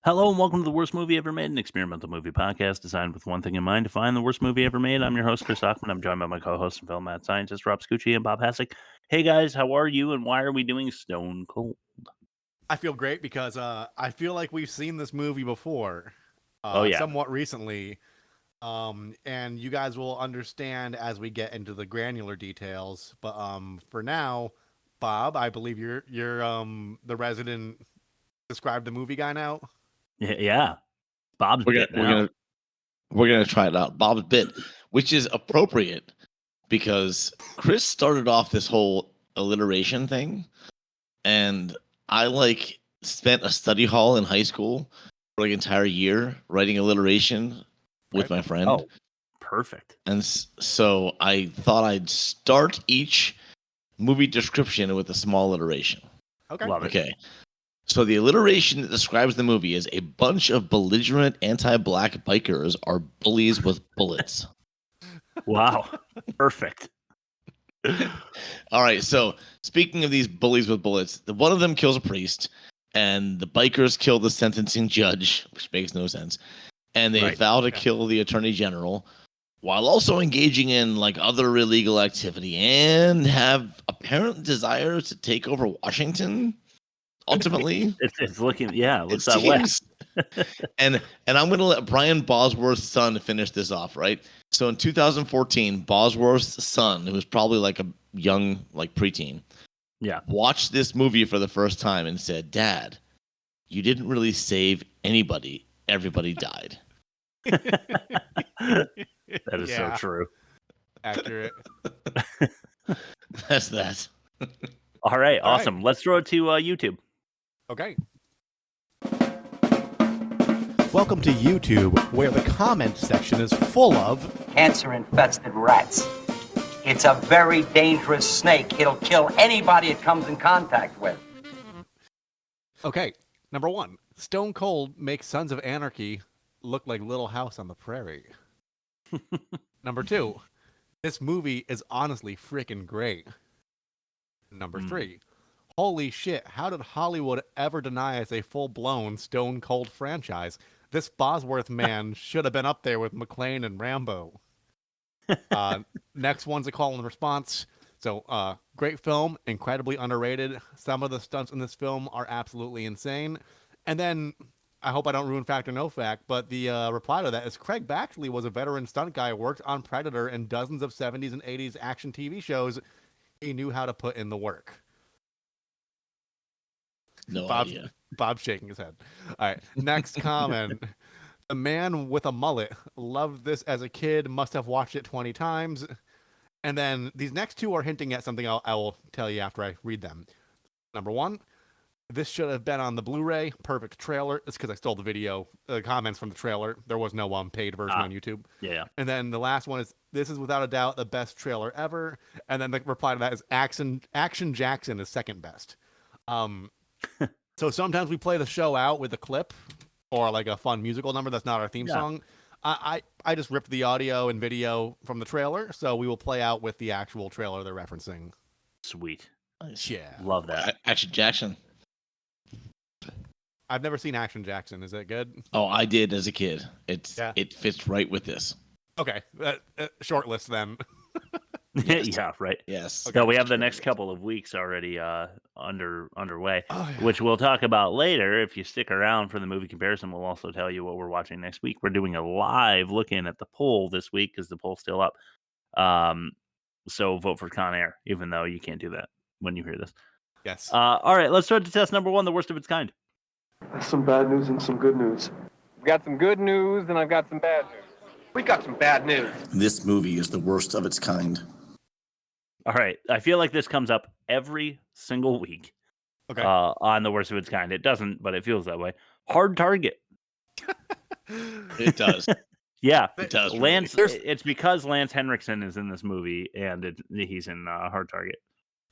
Hello and welcome to the Worst Movie Ever Made, an experimental movie podcast designed with one thing in mind: to find the worst movie ever made. I'm your host, Chris Hockman. I'm joined by my co-host and film mad scientist, Rob Scucci and Bob Hassick. Hey guys, how are you and why are we doing Stone Cold? I feel great because I feel like we've seen this movie before, Oh, yeah. somewhat recently, and you guys will understand as we get into the granular details. But for now, Bob, I believe you're the resident describe the movie guy now. Yeah. Bob's We're bit gonna now. we're gonna try it out. Bob's bit, which is appropriate because Chris started off this whole alliteration thing, and I spent a study hall in high school for an entire year writing alliteration with my friend. Oh, perfect. And so I thought I'd start each movie description with a small alliteration. Okay. Love it. Okay. So the alliteration that describes the movie is a bunch of belligerent anti-black bikers are bullies with bullets. Wow. Perfect. All right. So speaking of these bullies with bullets, one of them kills a priest, and the bikers kill the sentencing judge, which makes no sense. And they Right. vow to kill the attorney general, while also engaging in like other illegal activity and have apparent desire to take over Washington. Ultimately, It's looking, yeah, it looks it that way. seems. and I'm going to let Brian Bosworth's son finish this off, right? So in 2014, Bosworth's son, who was probably like a young, like preteen, Yeah. watched this movie for the first time and said, "Dad, you didn't really save anybody. Everybody died." That is so Yeah. true. Accurate. That's that. All right, All right. awesome. Let's throw it to YouTube. Okay. Welcome to YouTube, where the comment section is full of cancer-infested rats. It's a very dangerous snake. It'll kill anybody it comes in contact with. Okay, number one, Stone Cold makes Sons of Anarchy look like Little House on the Prairie. Number two, this movie is honestly freaking great. Number three, holy shit, how did Hollywood ever deny us a full-blown Stone Cold franchise? This Bosworth man should have been up there with McClane and Rambo. Next one's a call and response. So, great film, incredibly underrated. Some of the stunts in this film are absolutely insane. And then, I hope I don't ruin fact or no fact, but the reply to that is Craig Baxley was a veteran stunt guy, worked on Predator and dozens of 70s and 80s action TV shows. He knew how to put in the work. No Bob's, idea. Bob's shaking his head. All right, next comment. The man with a mullet loved this as a kid, must have watched it 20 times. And then these next two are hinting at something I will tell you after I read them. Number one, this should have been on the Blu-ray. Perfect trailer. It's because I stole the video, comments from the trailer. There was no paid version on YouTube. Yeah. And then the last one is, this is without a doubt the best trailer ever. And then the reply to that is Action Jackson is second best. So sometimes we play the show out with a clip or like a fun musical number that's not our theme song. I just ripped the audio and video from the trailer, so we will play out with the actual trailer they're referencing. Sweet. Yeah. Love that. Action Jackson. I've never seen Action Jackson. Is it good? Oh, I did as a kid. It fits right with this. Okay. Short list then. Yes. Yeah, right. Yes. So we have the next couple of weeks already underway, Oh, yeah. which we'll talk about later. If you stick around for the movie comparison, we'll also tell you what we're watching next week. We're doing a live look-in at the poll this week because the poll's still up. So vote for Con Air, even though you can't do that when you hear this. Yes. All right, let's start to test number one, the worst of its kind. Some bad news and some good news. I've got some good news and I've got some bad news. We got some bad news. This movie is the worst of its kind. All right, I feel like this comes up every single week. Okay. On the worst of its kind. It doesn't, but it feels that way. Hard Target. It does. Yeah, It does. Lance. Really. It's because Lance Henriksen is in this movie, and he's in Hard Target.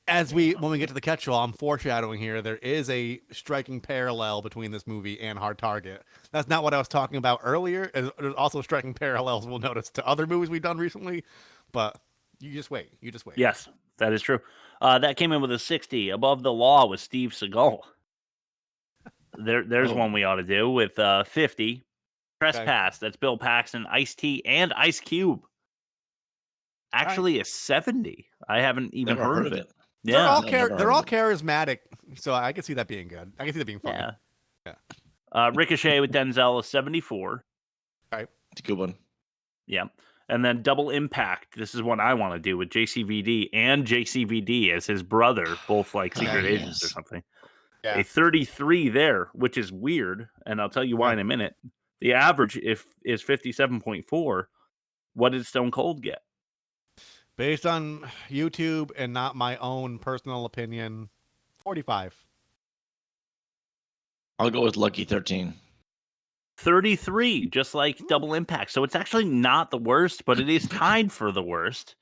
When we get to the catch-all, I'm foreshadowing here. There is a striking parallel between this movie and Hard Target. That's not what I was talking about earlier. There's also striking parallels we'll notice to other movies we've done recently, but you just wait. Yes, that is true. That came in with a 60. Above the Law with Steve Seagal. There's Oh. one we ought to do with 50. Trespass. That's Bill Paxton, Ice-T, and Ice Cube. Actually, a 70. I haven't even Never heard of it. They're Yeah. all I've never they're heard all of it. charismatic, so I can see that being good. I can see that being funny. Yeah. Ricochet with Denzel is 74. It's a good one. Yeah. And then Double Impact. This is one I want to do with JCVD and JCVD as his brother, both like secret agents or yes. something. Yeah. A 33 there, which is weird, and I'll tell you why in a minute. The average is 57.4. What did Stone Cold get? Based on YouTube and not my own personal opinion, 45. I'll go with Lucky 13. 33, just like Double Impact. So it's actually not the worst, but it is tied for the worst.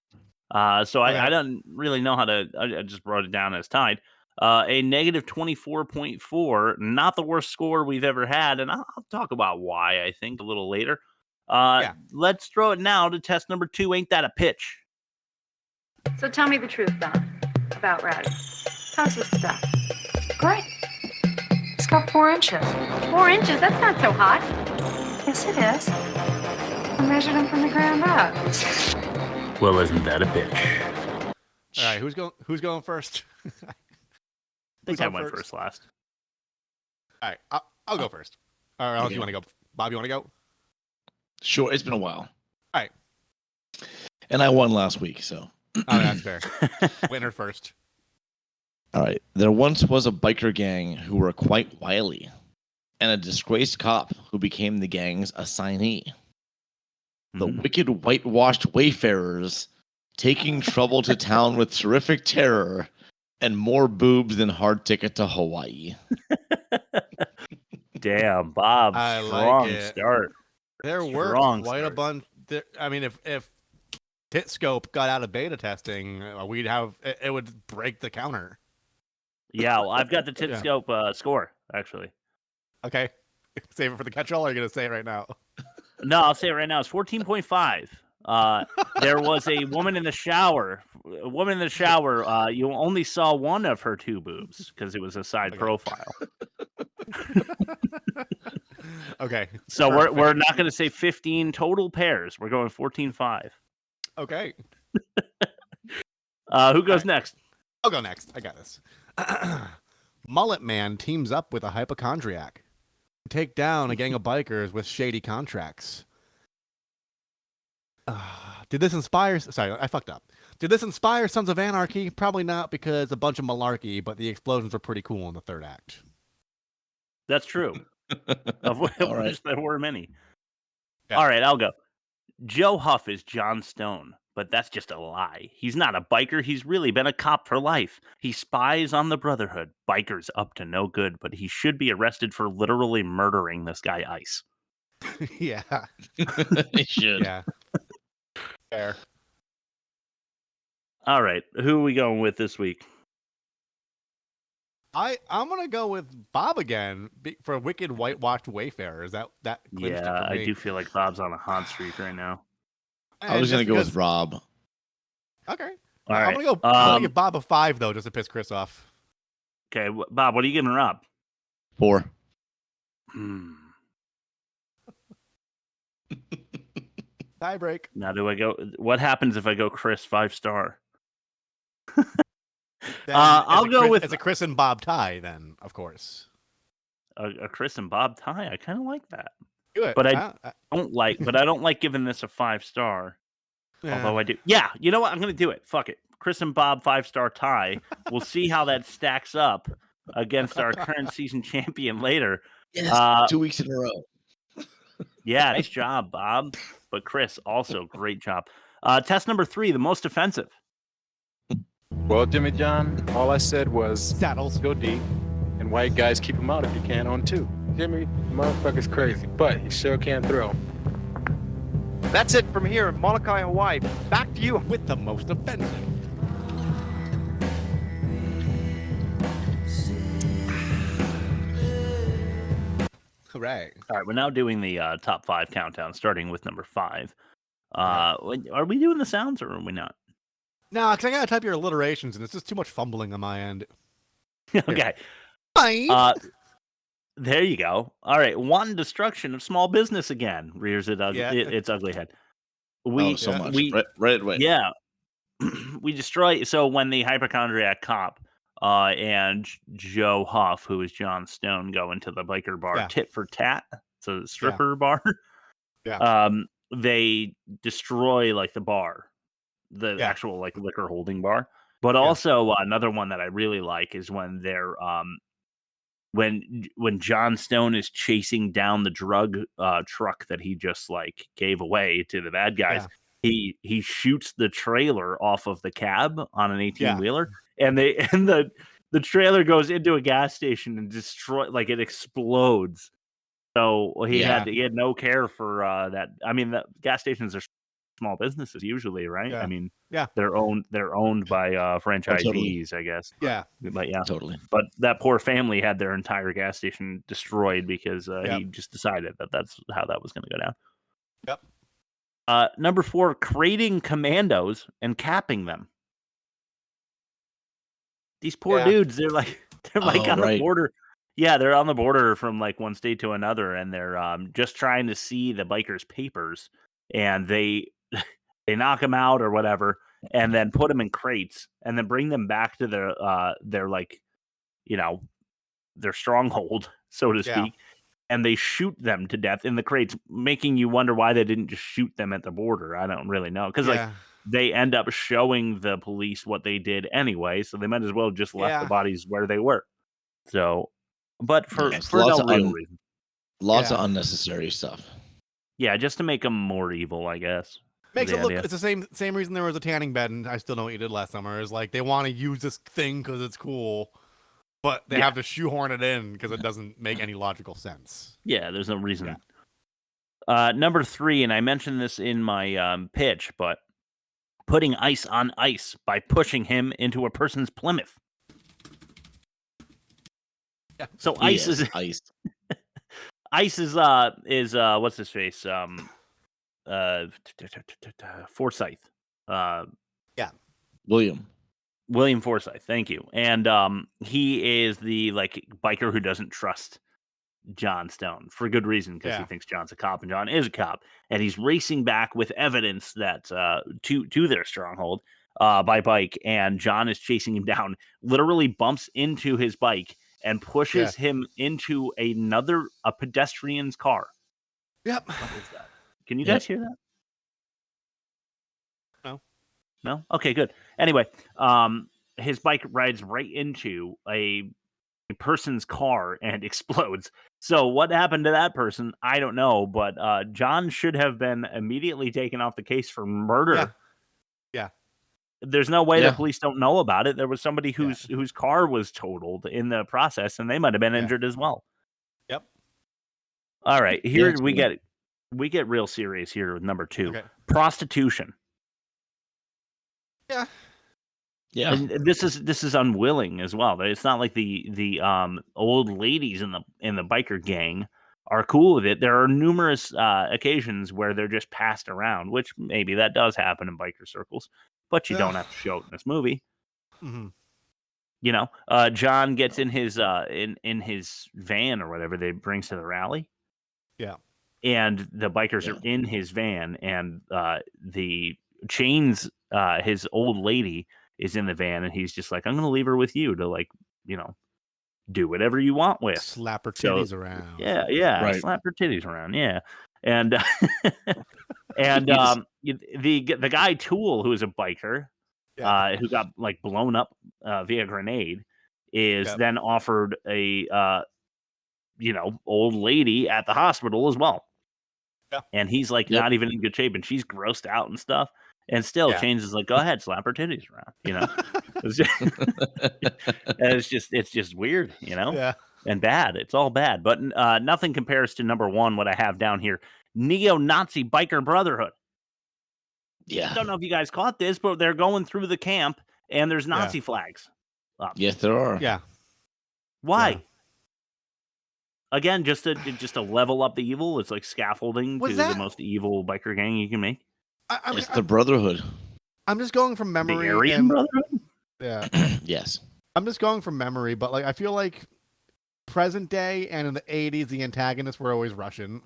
So I don't really know how to. I just wrote it down as tied. A negative 24.4, not the worst score we've ever had, and I'll talk about why I think a little later. Let's throw it now to test number 2. Ain't that a pitch? So tell me the truth, Don, about Ratty. How's this stuff? Great. It's got 4 inches. 4 inches? That's not so hot. Yes, it is. I measured them from the ground up. Well, isn't that a pitch? All right, who's going first? I think I went first last. All right, I'll go first. Or else you want to go? Bob, you want to go? Sure, it's been a while. All right. And I won last week, so. Oh, that's fair. Winner first. All right. There once was a biker gang who were quite wily, and a disgraced cop who became the gang's assignee. The wicked whitewashed wayfarers, taking trouble to town with terrific terror and more boobs than hard ticket to Hawaii. Damn, Bob. I Strong like it. start. There were Strong quite a start. bunch. I mean, if Titscope got out of beta testing, we'd have it would break the counter. Yeah, well, I've got the Titscope score, actually. Okay. Save it for the catch-all, or are you going to say it right now? No, I'll say it right now. It's 14.5. There was a woman in the shower. You only saw one of her 2 boobs because it was a side profile. Okay. So we're not going to say 15 total pairs. We're going 14.5. Okay. Who goes next? I'll go next. I got this. Mullet Man teams up with a hypochondriac to take down a gang of bikers with shady contracts. Did this inspire... Sorry, I fucked up. Did this inspire Sons of Anarchy? Probably not, because a bunch of malarkey, but the explosions were pretty cool in the third act. That's true. Of which All right. there were many. Yeah. All right, I'll go. Joe Huff is John Stone, but that's just a lie. He's not a biker. He's really been a cop for life. He spies on the Brotherhood. Bikers up to no good, but he should be arrested for literally murdering this guy Ice. Yeah. They should. Yeah. Fair. All right, who are we going with this week? I'm gonna go with Bob again for Wicked Whitewashed Wayfarers. That clinched it Yeah, for I me. do feel like Bob's on a hot streak right now. I was going to go with Rob. Okay. All I'm right. gonna go. I'm gonna give Bob a 5 though, just to piss Chris off. Okay, Bob, what are you giving Rob? 4. Tie break. Now, do I go? What happens if I go Chris 5-star? I'll go with It's a Chris and Bob tie, then of course. a Chris and Bob tie. I kind of like that, Do it. but I don't like giving this a 5-star. Although I do. Yeah, you know what? I'm gonna do it. Fuck it. Chris and Bob 5-star tie. We'll see how that stacks up against our current season champion later. Yes, 2 weeks in a row. Yeah, nice job, Bob. But Chris, also great job. Test number 3, the most offensive. Well, Jimmy John, all I said was Saddles. go deep, and white guys keep them out if you can on 2. Jimmy, motherfucker's crazy, but he sure can throw. That's it from here in Molokai, Hawaii. Back to you. With the most offensive. Hooray. All right, we're now doing the top 5 countdown, starting with number 5. Are we doing the sounds or are we not? No, because I gotta type your alliterations, and it's just too much fumbling on my end. Okay. 5. There you go. All right, wanton destruction of small business again rears Yeah. its ugly head. Oh, so much. Right. Yeah, we destroy. So when the hypochondriac cop and Joe Huff, who is John Stone, go into the biker bar Yeah. tit for tat. It's a Yeah. stripper bar. Yeah. They destroy like the bar, the Yeah. actual like liquor holding bar. But Yeah. also another one that I really like is when they're when John Stone is chasing down the drug truck that he just like gave away to the bad guys. Yeah. He shoots the trailer off of the cab on an 18-wheeler, and the trailer goes into a gas station and like it explodes. So he had no care for that. I mean, the gas stations are small businesses usually, right? I mean, they're owned by franchisees, I guess. Yeah. But yeah, Totally. But that poor family had their entire gas station destroyed because he just decided that that's how that was going to go down. Yep. Number 4, creating commandos and capping them. These poor dudes, they're like on the border. Yeah, they're on the border from like one state to another, and they're just trying to see the bikers' papers, and they knock them out or whatever, and then put them in crates, and then bring them back to their like, their stronghold, so to speak, and they shoot them to death in the crates, making you wonder why they didn't just shoot them at the border. I don't really know, because like they end up showing the police what they did anyway, so they might as well just left the bodies where they were. So. But for no real reason. Lots of unnecessary stuff. Yeah, just to make them more evil, I guess. Makes it look. It's the same reason there was a tanning bed, and I still know what you did last summer. Is like they want to use this thing because it's cool, but they have to shoehorn it in because it doesn't make any logical sense. Yeah, there's no reason. Number 3, and I mentioned this in my pitch, but putting ice on ice by pushing him into a person's Plymouth. So ice is ice. Ice is what's his face? Forsyth. William Forsyth, thank you. And he is the like biker who doesn't trust John Stone for good reason, because he thinks John's a cop and John is a cop, and he's racing back with evidence that to their stronghold by bike, and John is chasing him down, literally bumps into his bike and pushes him into a pedestrian's car. Yep. What is that? Can you guys hear that? No? Okay, good. Anyway, his bike rides right into a person's car and explodes. So what happened to that person? I don't know, but John should have been immediately taken off the case for murder. Yeah. There's no way the police don't know about it. There was somebody whose car was totaled in the process, and they might have been injured as well. Yep. All right, here we get real serious here with number 2. Okay. Prostitution. Yeah. Yeah. And this is unwilling as well. It's not like the old ladies in the biker gang are cool with it. There are numerous occasions where they're just passed around, which maybe that does happen in biker circles, but you don't have to show it in this movie. Mm-hmm. John gets in his in his van or whatever they brings to the rally. Yeah. And the bikers are in his van, and the chains his old lady is in the van, and he's just like, I'm gonna leave her with you to like, do whatever you want with. Slap her titties around. Yeah. Right. Slap her titties around, yeah. And and the guy Tool, who is a biker, who got like blown up via grenade, is then offered a old lady at the hospital as well. Yeah. And he's like not even in good shape, and she's grossed out and stuff. And still, Chains is like, go ahead, slap her titties around. It's just weird, and bad. It's all bad. But nothing compares to number 1, what I have down here: neo-Nazi biker brotherhood. Yeah. I don't know if you guys caught this, but they're going through the camp, and there's Nazi flags up. Yes, there are. Yeah. Why? Yeah. Again, just to level up the evil. It's like scaffolding to the most evil biker gang you can make. It's the Brotherhood. I'm just going from memory. The Aryan Brotherhood? Yeah. Yes. I'm just going from memory, but like I feel like present day and in the 80s, the antagonists were always Russian.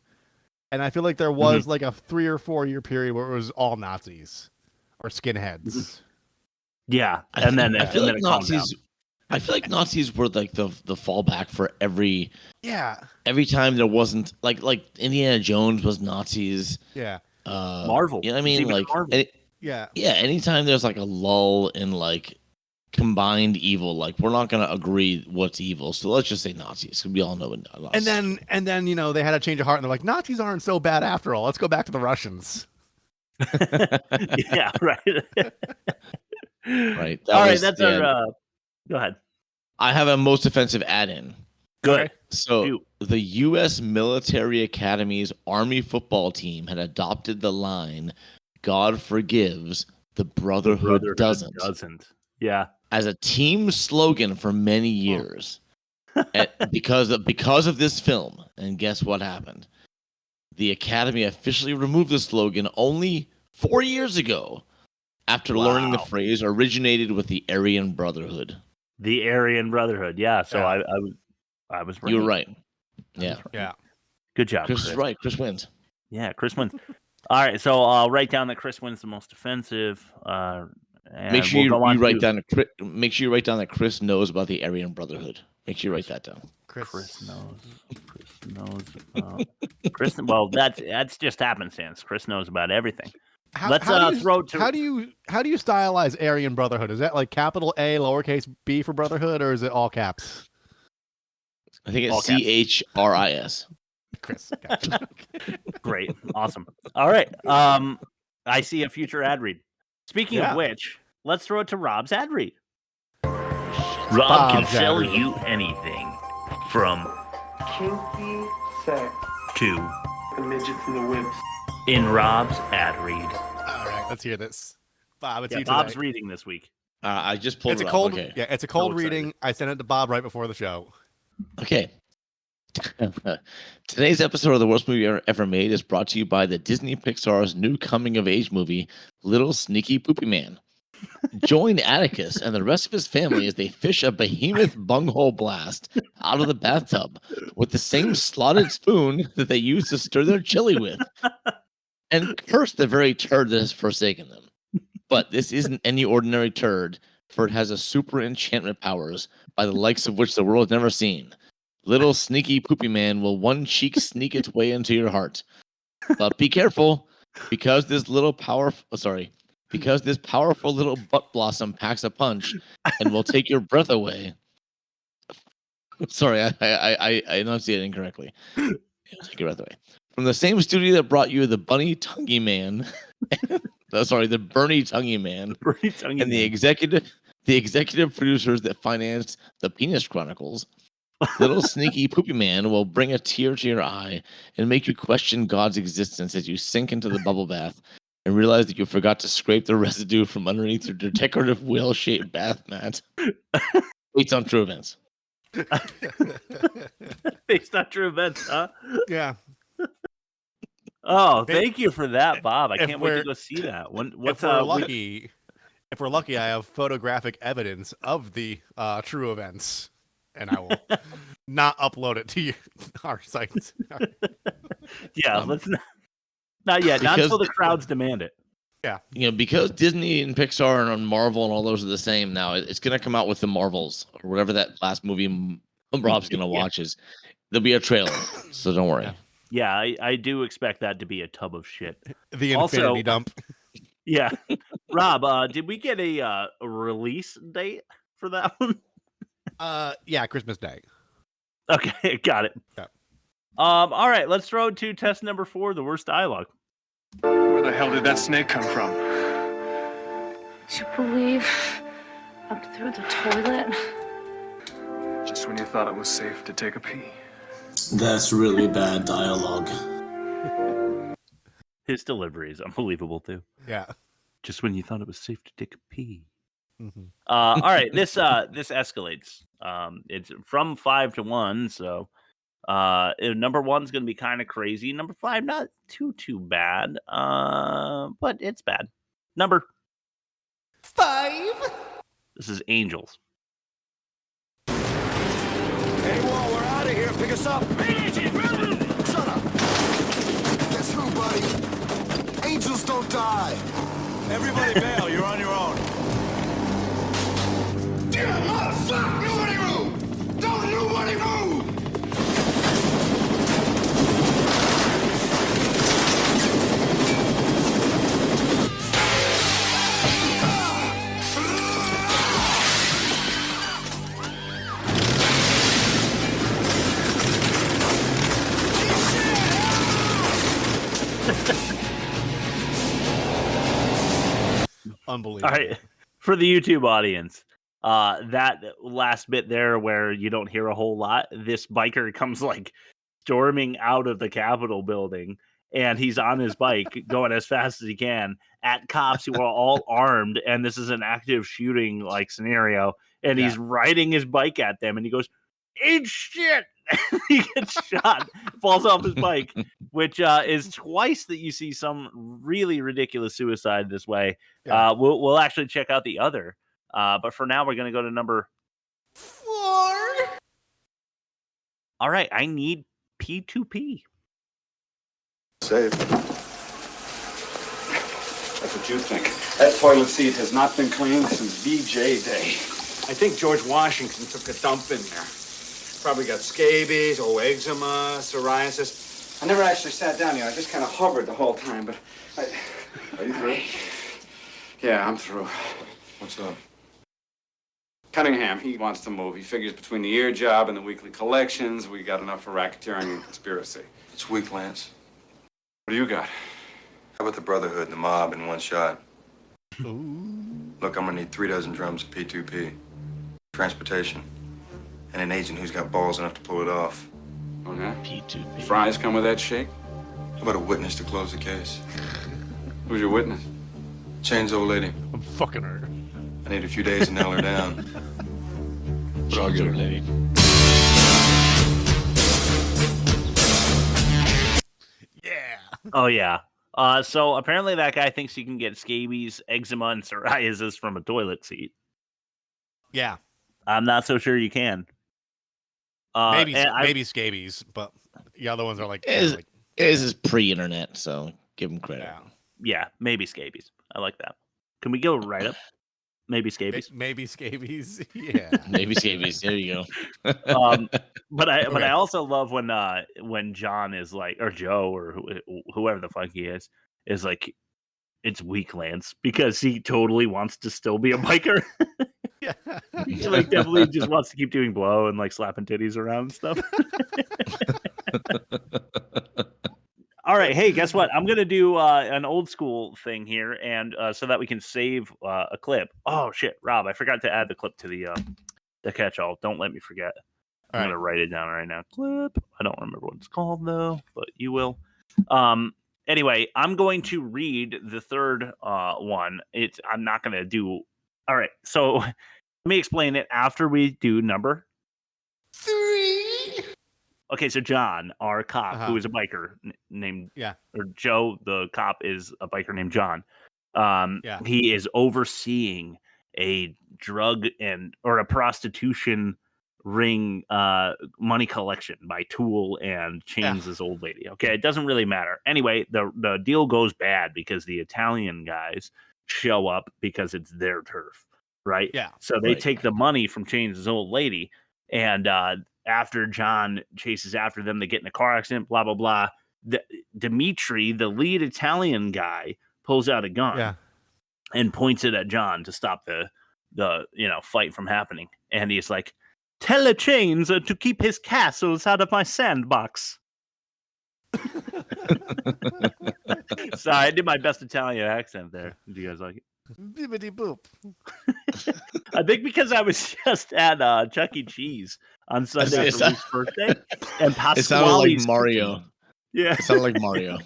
And I feel like there was like a 3 or 4 year period where it was all Nazis or skinheads. Yeah, I feel like Nazis were like the fallback for every time there wasn't like Indiana Jones was Nazis. Yeah. Marvel. You know what I mean? Like anytime there's like a lull in like combined evil, like we're not gonna agree what's evil, so let's just say Nazis. We all know what Nazis. And then they had a change of heart and they're like, Nazis aren't so bad after all. Let's go back to the Russians. Yeah, right. Right. All right, that's our go ahead. I have a most offensive add-in. Good. Okay. So the U.S. Military Academy's Army football team had adopted the line, "God forgives, the Brotherhood doesn't." Yeah. As a team slogan for many years. because of this film. And guess what happened? The Academy officially removed the slogan only 4 years ago after learning the phrase originated with the Aryan Brotherhood. The Aryan Brotherhood, yeah. So I was right. You were right. Yeah. Yeah. Good job, Chris is right. Chris wins. Yeah, Chris wins. All right, so I'll write down that Chris wins the most offensive. Make sure you write down that Chris knows about the Aryan Brotherhood. Make sure you write that down. Chris knows. Chris. Well, that's just happenstance. Chris knows about everything. How do you stylize Aryan Brotherhood? Is that like capital A, lowercase b for Brotherhood, or is it all caps? I think it's CHRIS. Chris. Great. Awesome. All right. I see a future ad read. Speaking of which, let's throw it to Rob's ad read. Rob can sell you anything from Kinky sex to the midgets and the wimps. In Rob's ad read. All right, let's hear this. Bob, it's you today. Bob's reading this week. I just pulled it up. Okay. Yeah, it's a cold reading. I sent it to Bob right before the show. Okay. Today's episode of The Worst Movie Ever Made is brought to you by the Disney Pixar's new coming-of-age movie, Little Sneaky Poopy Man. Join Atticus and the rest of his family as they fish a behemoth bunghole blast out of the bathtub with the same slotted spoon that they use to stir their chili with, and curse the very turd that has forsaken them. But this isn't any ordinary turd, for it has a super enchantment powers by the likes of which the world has never seen. Little Sneaky Poopy Man will one cheek sneak its way into your heart. But be careful, because this powerful little butt blossom packs a punch and will take your breath away. Sorry, I enunciated incorrectly. It'll take your breath away. From the same studio that brought you the Bunny Tonguey Man, the Bernie Tonguey Man, and the executive producers that financed the Penis Chronicles. Little Sneaky Poopy Man will bring a tear to your eye and make you question God's existence as you sink into the bubble bath and realize that you forgot to scrape the residue from underneath your decorative whale-shaped bath mat. Based on true events. Based on true events, huh? Yeah. Oh, thank you for that, Bob. I can't wait to go see that. If we're lucky, I have photographic evidence of the true events. And I will not upload it to our site. Yeah, let's not yet. Not until the crowds demand it. Yeah. Because Disney and Pixar and Marvel and all those are the same now, it's going to come out with the Marvels or whatever that last movie Rob's going to watch is. There'll be a trailer, so don't worry. Yeah, I do expect that to be a tub of shit. The infinity dump. Yeah. Rob, did we get a release date for that one? Yeah, Christmas Day. Okay, got it. Yeah. All right, let's throw it to test number 4, the worst dialogue. Where the hell did that snake come from? You believe up through the toilet? Just when you thought it was safe to take a pee. That's really bad dialogue. His delivery is unbelievable too. Yeah. Just when you thought it was safe to take a pee. Mm-hmm. All right, this escalates. It's from 5 to 1, so number 1's going to be kind of crazy. Number 5, not too bad, but it's bad. Number 5. This is Angels. Hey, whoa, we're out. Pick us up. Shut up. Guess who, buddy? Angels don't die. Everybody bail. You're on your own. Damn, motherfucker! Nobody move! Don't nobody move! Unbelievable. All right, for the YouTube audience, that last bit there where you don't hear a whole lot, this biker comes like storming out of the Capitol building, and he's on his bike going as fast as he can at cops who are all armed, and this is an active shooting like scenario, and he's riding his bike at them, and he goes, "Eat shit!" He gets shot, falls off his bike, which is twice that you see some really ridiculous suicide this way. Yeah. We'll actually check out the other, but for now we're going to go to number 4. All right, I need P2P. Safe. That's what you think. That toilet seat has not been cleaned since VJ Day. I think George Washington took a dump in there. Probably got scabies, eczema, psoriasis. I never actually sat down here. I just kind of hovered the whole time, but Are you through? Yeah, I'm through. What's up? Cunningham, he wants to move. He figures between the ear job and the weekly collections, we got enough for racketeering and conspiracy. It's weak, Lance. What do you got? How about the Brotherhood and the mob in one shot? Ooh. Look, I'm gonna need 3 dozen drums of P2P, transportation, and an agent who's got balls enough to pull it off. Oh, yeah? P2P. Fries come with that shake? How about a witness to close the case? Who's your witness? Chain's old lady. I'm fucking her. I need a few days to nail her down. But I'll Chain's get her. old lady. Yeah. Oh, yeah. So apparently that guy thinks you can get scabies, eczema, and psoriasis from a toilet seat. Yeah. I'm not so sure you can. Maybe scabies, but the other ones are like... It is pre-internet, so give him credit. Yeah, maybe scabies. I like that. Can we go right up? Maybe scabies. Maybe scabies. Yeah. Maybe scabies. There you go. But I also love when John is like, or Joe, or whoever the fuck he is like, it's weak, Lance, because he totally wants to still be a biker. Yeah. He like definitely just wants to keep doing blow and like slapping titties around and stuff. All right, hey, guess what? I'm gonna do an old school thing here, and so that we can save a clip. Oh shit, Rob, I forgot to add the clip to the catch-all. Don't let me forget. I'm gonna write it down right now. Clip. I don't remember what it's called though, but you will. Anyway, I'm going to read the third one. I'm not gonna do. All right, so let me explain it after we do number 3. Okay, so John, our cop, who is a biker named, or Joe, the cop, is a biker named John. He is overseeing a drug or a prostitution ring money collection by Tool and Chains' old lady. Okay, it doesn't really matter. Anyway, the deal goes bad because the Italian guys show up because it's their turf, right? Yeah. So they take the money from Chains' old lady, and after John chases after them, they get in a car accident, blah, blah, blah. Dimitri, the lead Italian guy, pulls out a gun and points it at John to stop the fight from happening. And he's like, "Tell the Chains to keep his castles out of my sandbox." Sorry, I did my best Italian accent there. Do you guys like it? Bibbidi boop. I think because I was just at Chuck E. Cheese on Sunday for Luke's birthday, and Pasquale's. It sounded like Mario. Yeah, it sounded like Mario.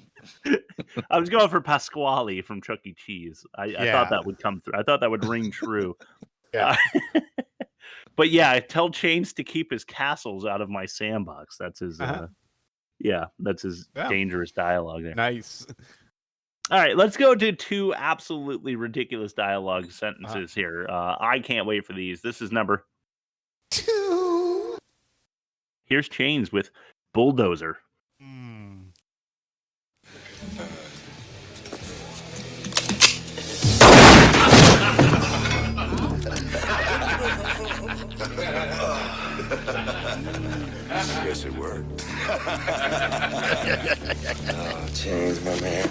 I was going for Pasquale from Chuck E. Cheese. I thought that would come through. I thought that would ring true. But yeah, tell Chains to keep his castles out of my sandbox. That's his. That's his dangerous dialogue there. Nice. All right, let's go to 2 absolutely ridiculous dialogue sentences here. I can't wait for these. This is number 2. Here's Chains with Bulldozer. Guess it worked. Oh, Chains, my man.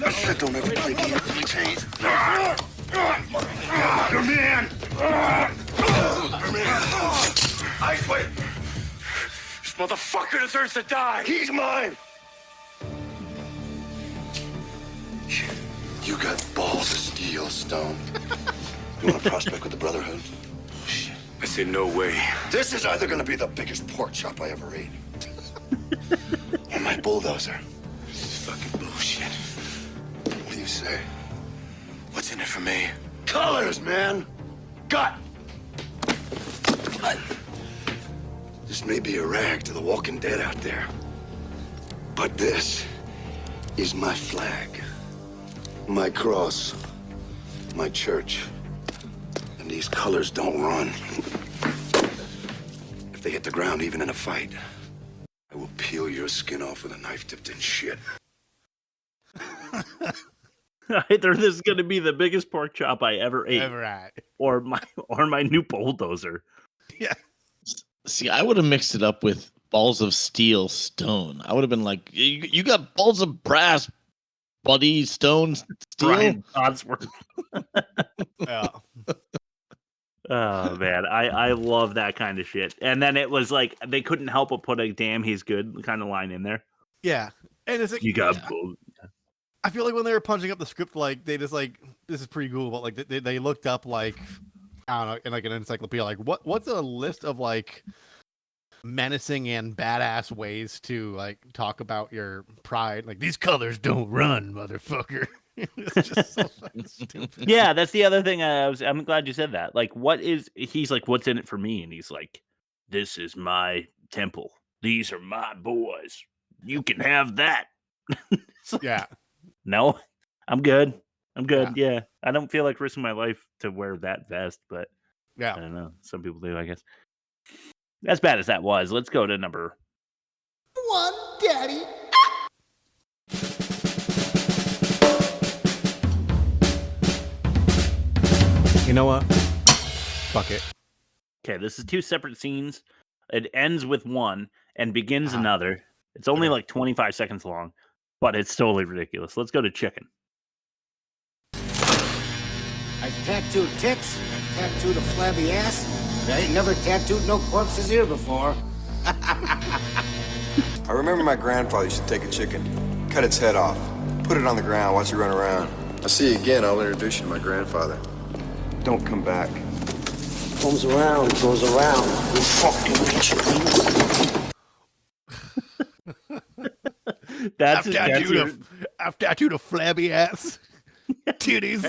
I said don't ever play games with Chains. Your man! Your man! Ice Whip! This motherfucker deserves to die! He's mine! You got balls of steel, Stone. You want to prospect with the Brotherhood? Shit. I say no way. This is either gonna be the biggest pork chop I ever ate, or my bulldozer. This is fucking bullshit. What do you say? What's in it for me? Colors, man! Gut! This may be a rag to the walking dead out there, but this is my flag, my cross, my church. And these colors don't run. If they hit the ground, even in a fight, I will peel your skin off with a knife dipped in shit. Either this is going to be the biggest pork chop I ever ate, Ever at. or my new bulldozer. Yeah. See, I would have mixed it up with balls of steel, Stone. I would have been like, you got balls of brass, buddy, Stone, steel. Brian Bosworth. Yeah. Oh man, I love that kind of shit. And then it was like they couldn't help but put a "damn he's good" kind of line in there. Yeah. And it's like, You got I feel like when they were punching up the script, like they just like, this is pretty cool, but like they looked up like, I don't know, in like an encyclopedia, like what's a list of like menacing and badass ways to like talk about your pride? Like, these colors don't run, motherfucker. It's just so fucking stupid. Yeah, that's the other thing. I'm glad you said that. Like, he's like, what's in it for me? And he's like, this is my temple. These are my boys. You can have that. Like, yeah. No, I'm good. Yeah. I don't feel like risking my life to wear that vest, but yeah, I don't know. Some people do, I guess. As bad as that was, let's go to number 1, Daddy. You know what? Fuck it. Okay, this is 2 separate scenes. It ends with one and begins another. It's only like 25 seconds long, but it's totally ridiculous. Let's go to Chicken. I've tattooed tits, I've tattooed a flabby ass, but I ain't never tattooed no corpse's ear before. I remember my grandfather used to take a chicken, cut its head off, put it on the ground, watch it run around. I'll see you again, I'll introduce you to my grandfather. Don't come back. Comes around, goes around. You fucking bitch. I've tattooed a flabby ass. Titties.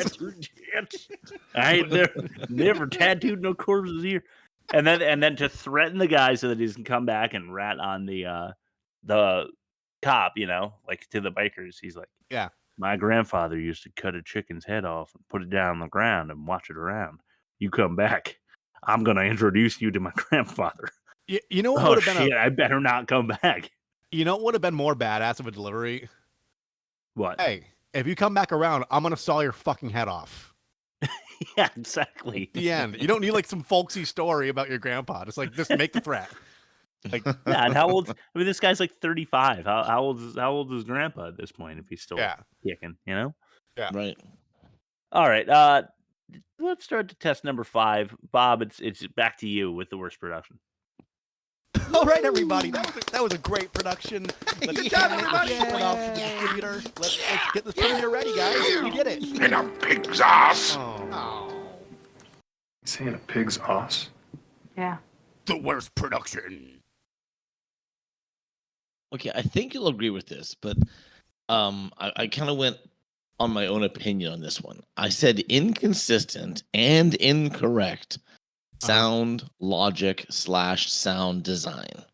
I ain't never tattooed no corpse's ear. And then to threaten the guy so that he can come back and rat on the cop, like to the bikers. He's like, yeah, my grandfather used to cut a chicken's head off and put it down on the ground and watch it around. You come back, I'm gonna introduce you to my grandfather. You know what Oh would have been shit! I better not come back. You know what would have been more badass of a delivery? What? Hey, if you come back around, I'm gonna saw your fucking head off. Yeah, exactly. The end. You don't need like some folksy story about your grandpa. Just make the threat. Like, yeah, and how old? I mean, this guy's like 35. How old is grandpa at this point? If he's still kicking, Yeah. Right. All right. Let's start to test number 5. Bob, it's back to you with the worst production. All right, everybody. That was a great production. Let's Good job, everybody. Ship it off to the distributor. Let's get this premiere ready, guys. We did it. In a pig's ass. Oh. Saying a pig's ass? Yeah. The worst production. Okay, I think you'll agree with this, but I kind of went on my own opinion on this one. I said inconsistent and incorrect sound logic / sound design.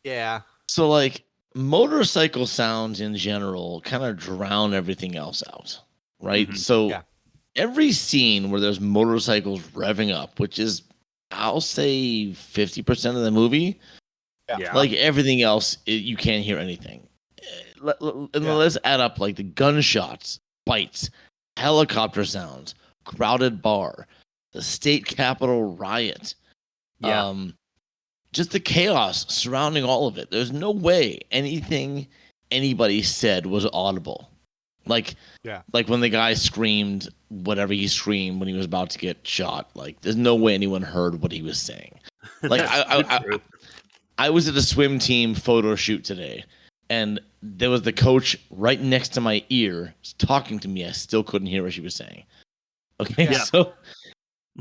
Yeah. So like motorcycle sounds in general kind of drown everything else out, right? Mhm. So Yeah. every scene where there's motorcycles revving up, which is, I'll say, 50% of the movie. Yeah. Like everything else, you can't hear anything. Let's add up like the gunshots, bites, helicopter sounds, crowded bar, the state capitol riot. Yeah. Just the chaos surrounding all of it. There's no way anything anybody said was audible. Like when the guy screamed whatever he screamed when he was about to get shot. Like there's no way anyone heard what he was saying. Like I was at a swim team photo shoot today, and there was the coach right next to my ear talking to me. I still couldn't hear what she was saying. Okay, so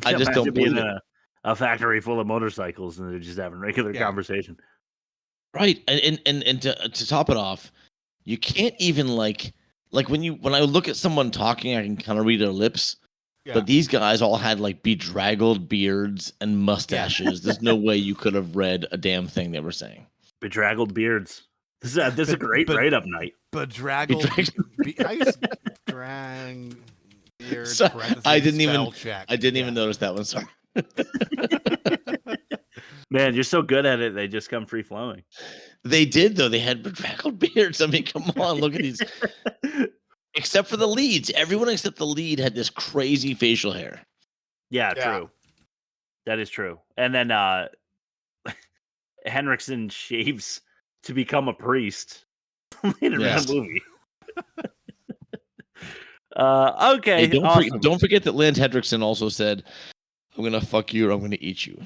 I just don't believe it. A factory full of motorcycles and they're just having regular conversation. Right, and to top it off, you can't even like when I look at someone talking, I can kind of read their lips. Yeah. But these guys all had like bedraggled beards and mustaches. There's no way you could have read a damn thing they were saying. Bedraggled beards. This is a great write-up night. Bedraggled. Drag beard. So, I didn't even notice that one. Sorry. Man, you're so good at it. They just come free flowing. They did though. They had bedraggled beards. I mean, come on, look at these. Except for the leads. Everyone except the lead had this crazy facial hair. Yeah, true. That is true. And then Henriksen shaves to become a priest later in the movie. Okay. Hey, awesome. don't forget that Lance Henriksen also said, "I'm gonna fuck you or I'm gonna eat you."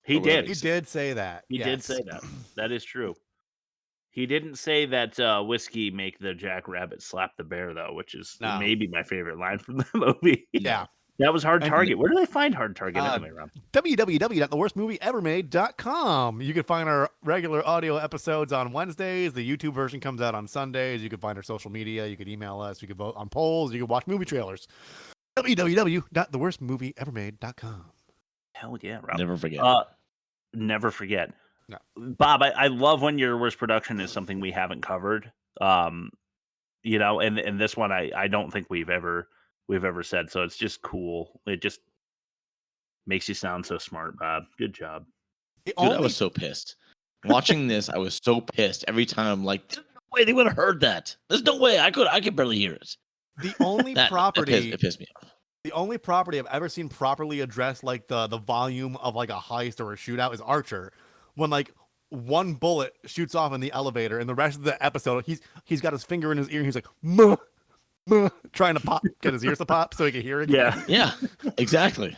He did. He did say that. He did say that. That is true. He didn't say that whiskey make the jackrabbit slap the bear, though, which is maybe my favorite line from the movie. Yeah. That was Hard Target. Where do they find Hard Target anyway, Rob? www.theworstmovieevermade.com. You can find our regular audio episodes on Wednesdays. The YouTube version comes out on Sundays. You can find our social media. You can email us. You can vote on polls. You can watch movie trailers. www.theworstmovieevermade.com. Hell yeah, Rob. Never forget. Never forget. No. Bob, I love when your worst production is something we haven't covered. And this one I don't think we've ever said. So it's just cool. It just makes you sound so smart, Bob. Good job. Dude, I was so pissed. Watching this, I was so pissed every time. I'm like, there's no way they would have heard that. There's no way. I could barely hear it. The only property it pissed me off. The only property I've ever seen properly address like the volume of like a heist or a shootout is Archer. When like one bullet shoots off in the elevator, and the rest of the episode he's got his finger in his ear and he's like trying to get his ears to pop so he can hear it. Yeah, exactly.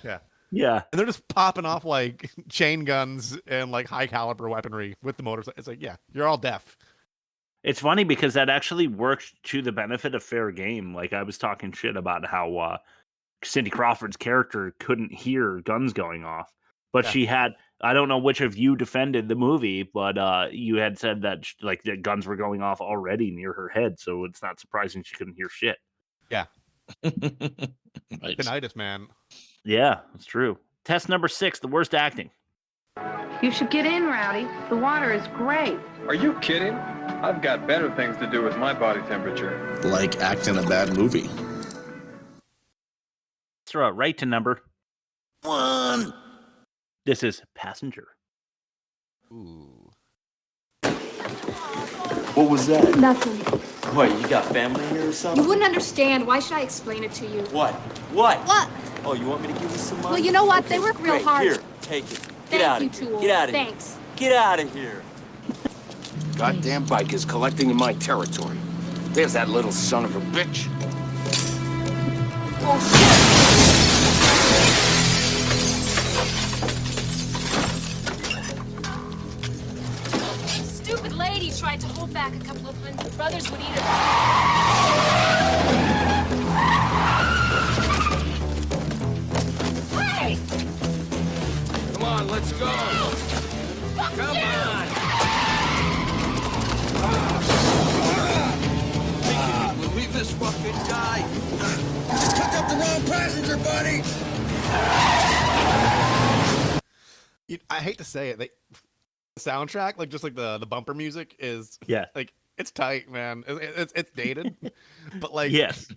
Yeah, and they're just popping off like chain guns and like high caliber weaponry with the motorcycle. It's like, yeah, you're all deaf. It's funny because that actually worked to the benefit of fair game. Like I was talking shit about how Cindy Crawford's character couldn't hear guns going off, but she had. I don't know which of you defended the movie, but you had said that like the guns were going off already near her head, so it's not surprising she couldn't hear shit. Yeah, right. Tinnitus, man. Yeah, that's true. Test number 6: the worst acting. You should get in, Rowdy. The water is great. Are you kidding? I've got better things to do with my body temperature. Like act in a bad movie. Let's throw it right to number 1. This is Passenger. Ooh. What was that? Nothing. What, you got family here or something? You wouldn't understand. Why should I explain it to you? What? What? Oh, you want me to give you some money? Well, you know what? Okay, They work real great. hard. Here, take it. Thank out you, of here. Tool. Get out of Thanks. here. Get out of here. Goddamn bike is collecting in my territory. There's that little son of a bitch. Oh, shit! Stupid lady tried to hold back a couple of hundred. Brothers would eat her. Hey! Come on, let's go. Fuck Come you! on. We'll leave this fucking guy. Took up the wrong passenger, buddy. I hate to say it. The soundtrack, like just like the bumper music is Yeah. like It's tight, man. It's dated, but like, Yes.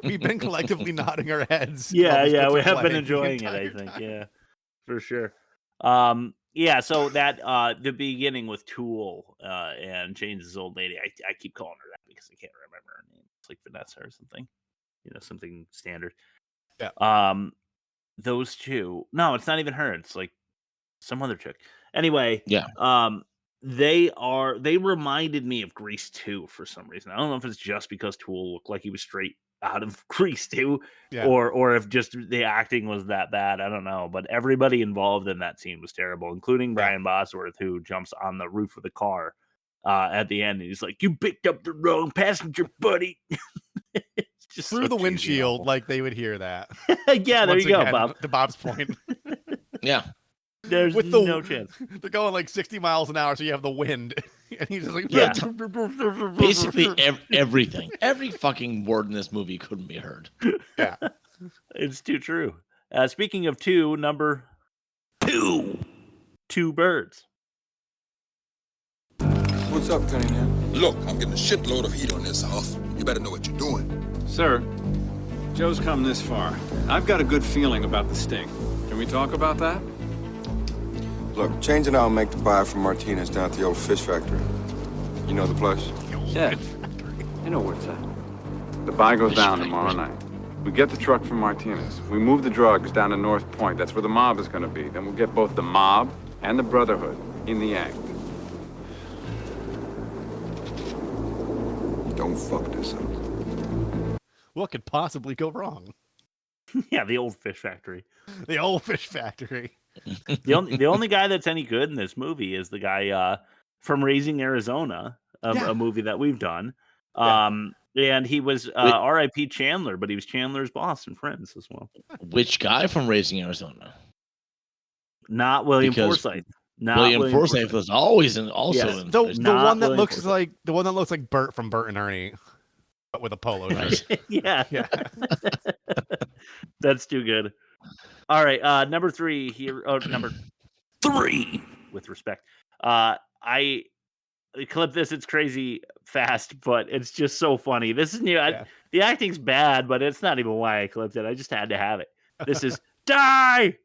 we've been collectively nodding our heads. Yeah, while these yeah, clips we are have been playing the enjoying it, I entire think. time. Yeah, for sure. Yeah, so that the beginning with Tool and Chains' old lady, I keep calling her that because I can't remember her name. It's like Vanessa or something, something standard. Yeah. Those two. No, it's not even her. It's like some other chick. Anyway, Yeah. they reminded me of Grease 2 for some reason. I don't know if it's just because Tool looked like he was straight out of Grease 2 Yeah. or if just the acting was that bad. I don't know, but everybody involved in that scene was terrible, including Brian Bosworth, who jumps on the roof of the car at the end and he's like, "You picked up the wrong passenger, buddy." It's just Through so the cheesy and windshield, awful. like they would hear that. Yeah, there Once you go, again, Bob. To Bob's point. Yeah. There's With the no chance. They're going like 60 miles an hour, so you have the wind, and he's just like, Yeah. Basically everything. Every fucking word in this movie couldn't be heard. Yeah. It's too true. Speaking of two, number 2. Two birds. What's up, Cunningham? Look, I'm getting a shitload of heat on this house. You better know what you're doing. Sir, Joe's come this far. I've got a good feeling about the sting. Can we talk about that? Look, Change and I'll make the buy from Martinez down at the old fish factory. You know the place? Yeah. You know where it's at. The buy goes down tomorrow night. We get the truck from Martinez. We move the drugs down to North Point. That's where the mob is going to be. Then we'll get both the mob and the Brotherhood in the act. Don't fuck this up. What could possibly go wrong? Yeah, the old fish factory. The old fish factory. The only guy that's any good in this movie is the guy from Raising Arizona, a movie that we've done. And he was R.I.P. Chandler, but he was Chandler's boss in Friends as well. Which guy from Raising Arizona? Not William Because Forsythe. William Forsythe was always in. Yes. In The Not one that William looks Forsythe. like Bert from Bert and Ernie, but with a polo. Right? Yeah. That's too good. All right, number 3 here. Oh, number 3 with respect. I clip this. It's crazy fast, but it's just so funny. This is new. The acting's bad, but it's not even why I clipped it. I just had to have it. This is Die.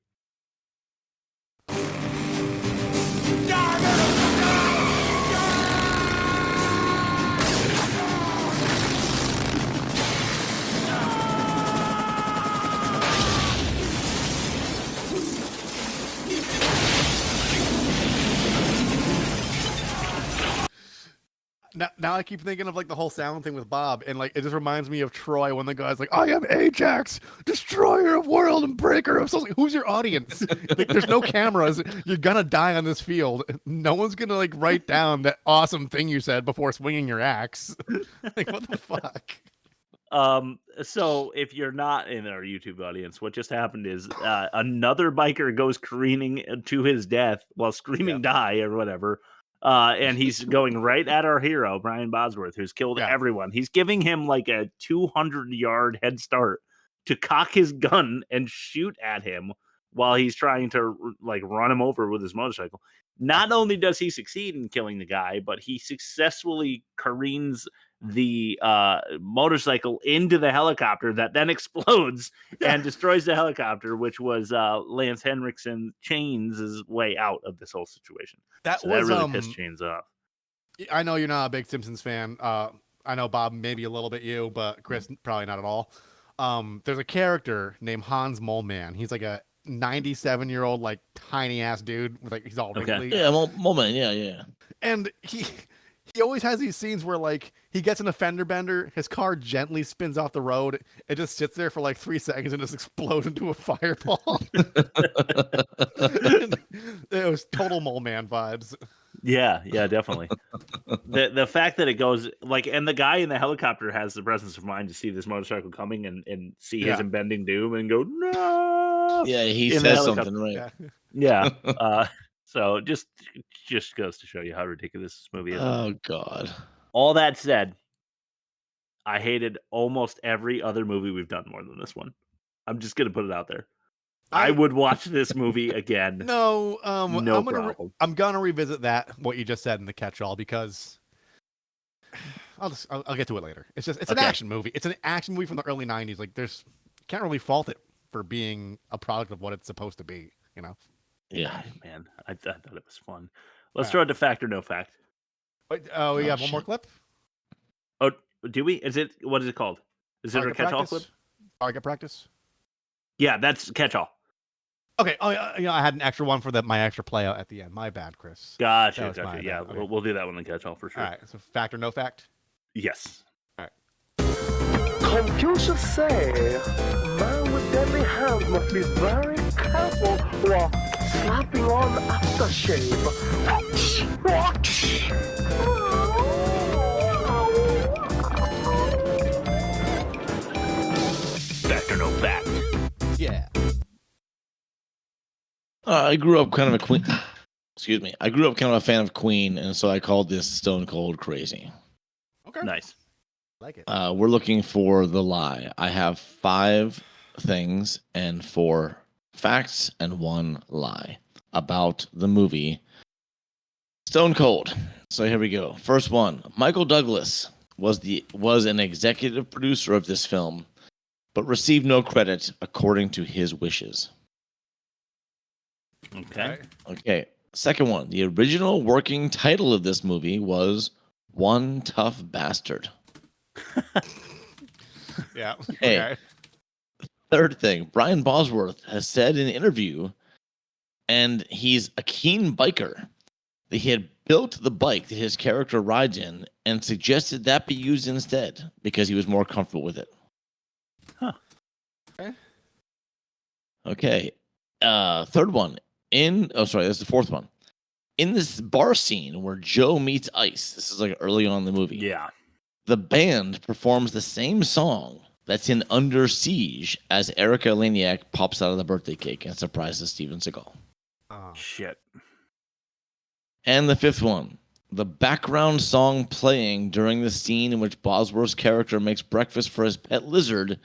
Now I keep thinking of like the whole sound thing with Bob, and like it just reminds me of Troy when the guy's like, "I am Ajax, destroyer of world and breaker of something." Who's your audience? Like, there's no cameras. You're gonna die on this field. No one's gonna like write down that awesome thing you said before swinging your axe. Like, what the fuck? So if you're not in our YouTube audience, what just happened is another biker goes careening to his death while screaming "die" or whatever. And he's going right at our hero, Brian Bosworth, who's killed everyone. He's giving him like a 200-yard head start to cock his gun and shoot at him while he's trying to like run him over with his motorcycle. Not only does he succeed in killing the guy, but he successfully careens the motorcycle into the helicopter that then explodes and destroys the helicopter, which was Lance Henriksen Chains' way out of this whole situation. That really pissed Chains off. I know you're not a big Simpsons fan. I know Bob, maybe a little bit you, but Chris probably not at all. There's a character named Hans Moleman. He's like a 97-year-old, like tiny ass dude with like he's all wrinkly. Yeah, Moleman. Yeah. And he always has these scenes where like he gets in a fender bender, his car gently spins off the road, it just sits there for like 3 seconds and just explodes into a fireball. It was total Mole Man vibes. Yeah, definitely. The fact that it goes like, and the guy in the helicopter has the presence of mind to see this motorcycle coming and see his impending doom and go no. Yeah, he says something right. Yeah. So just goes to show you how ridiculous this movie is. Oh God. All that said, I hated almost every other movie we've done more than this one. I'm just gonna put it out there. I would watch this movie again. No, no problem. I'm gonna revisit what you just said in the catch-all because I'll get to it later. It's an Okay. action movie. It's an action movie from the early '90s. Like can't really fault it for being a product of what it's supposed to be. You know. Yeah. Man, I thought it was fun. Let's throw it to fact or no fact. Wait, we have one more clip. Oh, do we? What is it called? Is it a catch-all clip? Target practice. Yeah, that's catch-all. Okay. Oh, yeah. I had an extra one for my extra play out at the end. My bad, Chris. Gotcha. My Yeah, bad. Okay. we'll do that one in catch-all for sure. All right. So fact or no fact? Yes. All right. Confucius say, man with deadly hands must be very careful while slapping on aftershave. Fact or no fact? Yeah. I grew up kind of a Queen. Excuse me. I grew up kind of a fan of Queen, and so I called this Stone Cold Crazy. Okay. Nice. Like it. We're looking for the lie. I have 5 things and 4 facts and 1 lie about the movie Stone Cold. So here we go. First one: Michael Douglas was an executive producer of this film, but received no credit according to his wishes. Okay. Second one: the original working title of this movie was One Tough Bastard. Yeah. Okay. Third thing: Brian Bosworth has said in an interview, and he's a keen biker, that he had built the bike that his character rides in and suggested that be used instead because he was more comfortable with it. Huh. Okay. Third one. This is the fourth one. In this bar scene where Joe meets Ice, this is like early on in the movie. Yeah. The band performs the same song that's in Under Siege as Erica Laniak pops out of the birthday cake and surprises Steven Seagal. Oh. Shit. And the fifth one. The background song playing during the scene in which Bosworth's character makes breakfast for his pet lizard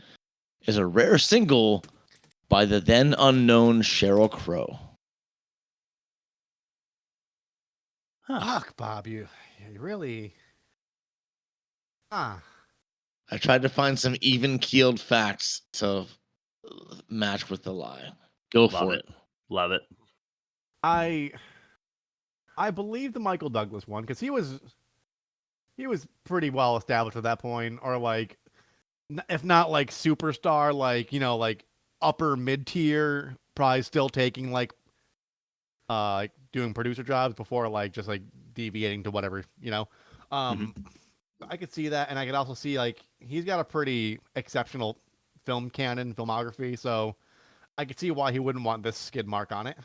is a rare single by the then unknown Sheryl Crow. Fuck, Bob, you really. I tried to find some even-keeled facts to match with the lie. Go for it. Love it. I believe the Michael Douglas one because he was pretty well established at that point, or like, if not like superstar, like like upper mid tier, probably still taking like doing producer jobs before like just like deviating to whatever. I could see that, and I could also see like he's got a pretty exceptional filmography, so I could see why he wouldn't want this skid mark on it.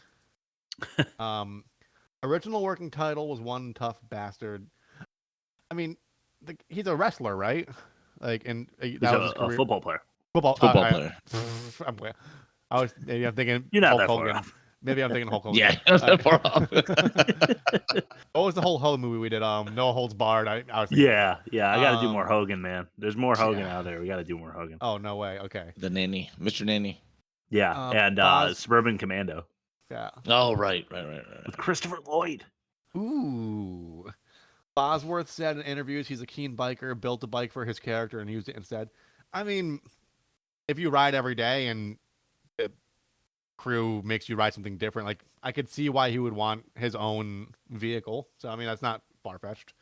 Original working title was One Tough Bastard. I mean, he's a wrestler, right? Like, and He's a football player. Football player. Maybe I'm thinking you're not Hulk that far Hogan. off. Maybe I'm thinking Hulk Hogan. Yeah, you're not that far off. What was the whole Hogan movie we did? No Holds Barred. I was thinking, I got to do more Hogan, man. There's more Hogan out there. We got to do more Hogan. Oh, no way. Okay. The Nanny, Mr. Nanny. Yeah, and Suburban Commando. Yeah. Oh, right. With Christopher Lloyd. Ooh. Bosworth said in interviews he's a keen biker, built a bike for his character and used it instead. I mean, if you ride every day and the crew makes you ride something different, like I could see why he would want his own vehicle. So I mean, that's not far-fetched.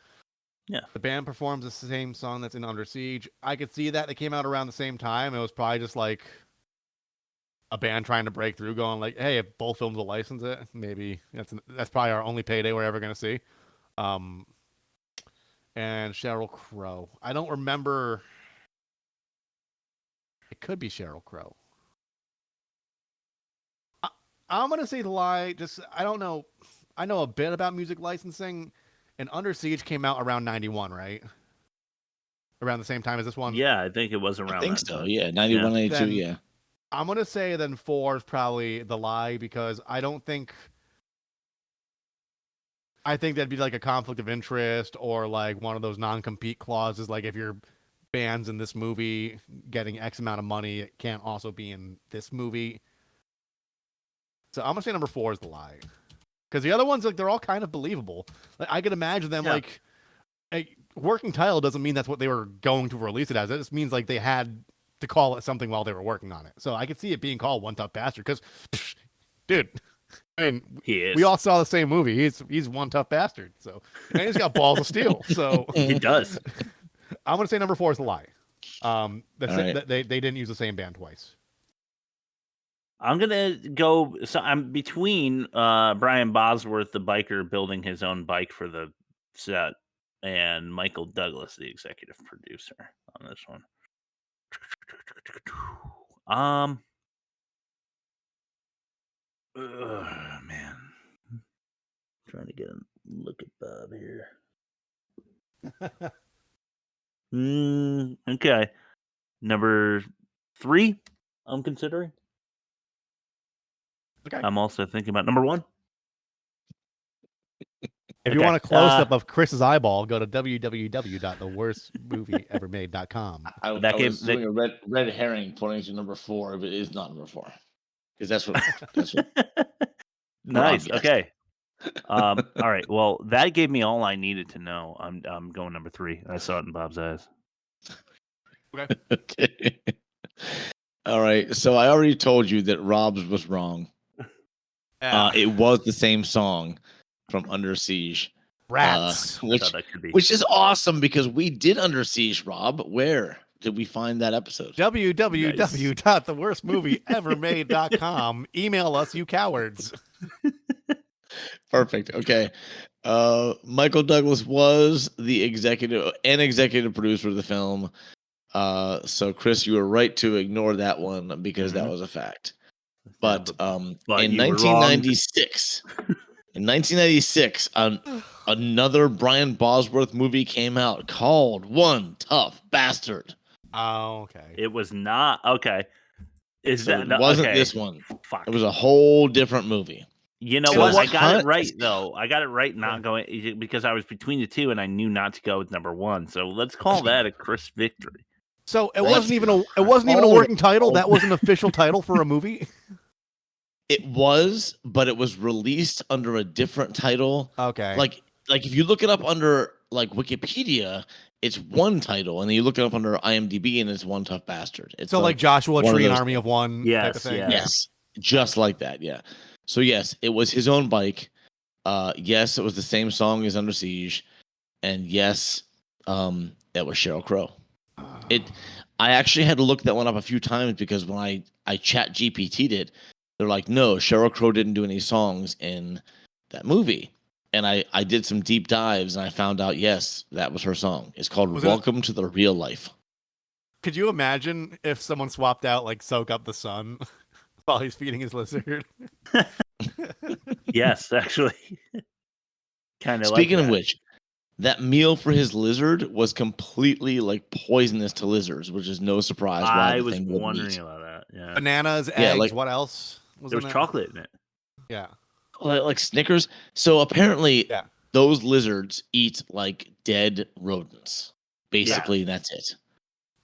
Yeah. The band performs the same song that's in Under Siege. I could see that. They came out around the same time. It was probably just like a band trying to break through, going like, "Hey, if both films will license it, maybe that's probably our only payday we're ever gonna see." And Sheryl Crow. I don't remember. It could be Sheryl Crow. I'm gonna say the lie. Just I don't know. I know a bit about music licensing, and Under Siege came out around 91, right? Around the same time as this one. Yeah, I think it was around. I think that so. time. Yeah, 91, 92. Then, yeah. I'm gonna say then 4 is probably the lie because I think that'd be like a conflict of interest or like one of those non-compete clauses. Like if your band's in this movie getting X amount of money, it can't also be in this movie. So I'm gonna say number 4 is the lie, because the other ones, like, they're all kind of believable. Like I could imagine them like working title doesn't mean that's what they were going to release it as. It just means like they had to call it something while they were working on it. So I could see it being called One Tough Bastard because, dude, I mean, we all saw the same movie. He's one tough bastard. So and he's got balls of steel. So he does. I'm gonna say number 4 is a lie. Right. They didn't use the same band twice. I'm gonna go. So I'm between Brian Bosworth, the biker, building his own bike for the set, and Michael Douglas, the executive producer, on this one. Man, I'm trying to get a look at Bob here. Okay, number 3. I'm considering. Okay. I'm also thinking about number 1. If you want a close up of Chris's eyeball, go to www.theworstmovieevermade.com. I was doing a red herring pointing to number 4, but it is not number 4 because that's what. Nice. Okay. All right. Well, that gave me all I needed to know. I'm going number 3. I saw it in Bob's eyes. Okay. All right. So I already told you that Rob's was wrong. It was the same song from Under Siege. Rats. Which is awesome because we did Under Siege, Rob. Where did we find that episode? www.theworstmovieevermade.com. Email us, you cowards. Perfect. Okay. Michael Douglas was the executive producer of the film. So Chris, you were right to ignore that one because that was a fact. But in 1996, another Brian Bosworth movie came out called One Tough Bastard. Oh, okay. It was not okay. It wasn't okay. this one? Fuck. It was a whole different movie. You know what? I got it right though. I got it right. Not going because I was between the two, and I knew not to go with number 1. So let's call that a Chris victory. So it wasn't even a working title. That was an official title for a movie. It was, but it was released under a different title. Okay. Like if you look it up under like Wikipedia, it's one title, and then you look it up under IMDb, and it's One Tough Bastard. It's so like Joshua Tree and Army of One type of thing. Yes, just like that. Yeah. So yes, it was his own bike. Yes, it was the same song as Under Siege, and yes, it was Sheryl Crow. I actually had to look that one up a few times because when I chat GPT'd it, they're like, no, Sheryl Crow didn't do any songs in that movie. And I did some deep dives and I found out, yes, that was her song. It's called Welcome to the Real Life. Could you imagine if someone swapped out like Soak Up the Sun while he's feeding his lizard? Yes, actually. Kind of. Speaking of which, that meal for his lizard was completely like poisonous to lizards, which is no surprise. I was wondering about that. Yeah. Bananas, eggs, what else? There was chocolate in it. Yeah. Like Snickers. So apparently those lizards eat like dead rodents. Basically, that's it.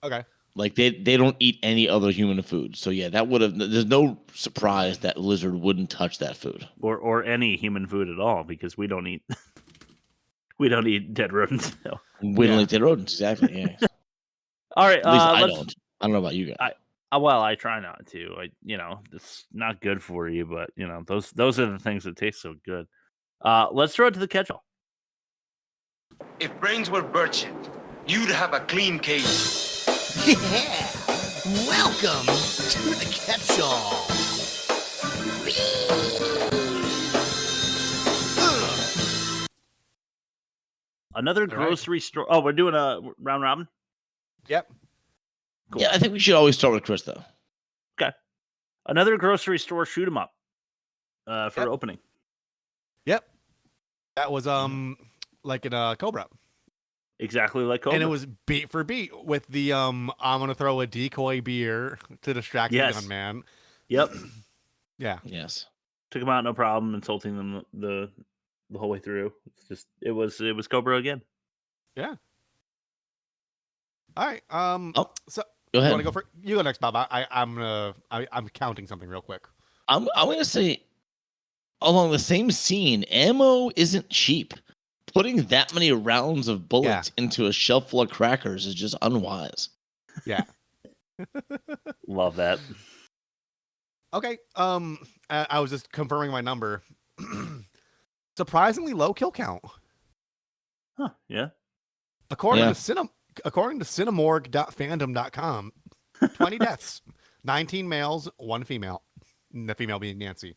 Okay. Like they don't eat any other human food. So yeah, that would have there's no surprise that lizard wouldn't touch that food. Or any human food at all, because we don't eat we don't eat dead rodents. No. We don't eat dead rodents, exactly. Yeah. All right. At least I don't. I don't know about you guys. Well, I try not to. It's not good for you, but those are the things that taste so good. Let's throw it to the catch-all. If brains were birchen, you'd have a clean cage. Yeah! Welcome to the catch-all. Another grocery store. Oh, we're doing a round robin? Yep. Cool. Yeah, I think we should always start with Chris, though. Okay. Another grocery store shoot 'em up for opening. Yep. That was like in Cobra. Exactly like Cobra. And it was beat for beat with the I'm gonna throw a decoy beer to distract the gunman. Yep. Yeah. Yes. Took him out, no problem, insulting them the whole way through. It's just it was Cobra again. Yeah. All right. So go ahead. You want to go for you go next, Bob. I'm counting something real quick. I'm gonna say along the same scene, ammo isn't cheap. putting that many rounds of bullets into a shelf full of crackers is just unwise. Yeah. Love that. Okay. I was just confirming my number. Surprisingly low kill count. Huh, yeah. According to cinemorgue.fandom.com, 20 deaths, 19 males, 1 female. The female being Nancy.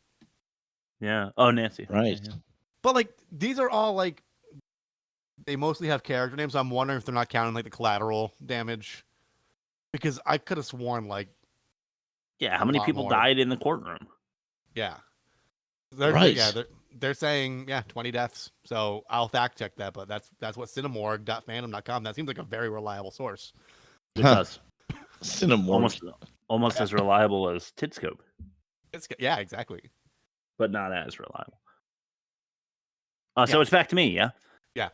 Yeah. Oh, Nancy. Right. Yeah. But like these are all like they mostly have character names. So I'm wondering if they're not counting like the collateral damage. Because I could have sworn like Yeah, how many people died in the courtroom? Yeah. Right. They're saying 20 deaths. So I'll fact check that, but that's what cinemorgue.fandom.com. That seems like a very reliable source. It does. Cinemorgue. Almost as reliable as Titscope. Yeah, exactly. But not as reliable. So it's back to me, yeah? Yeah.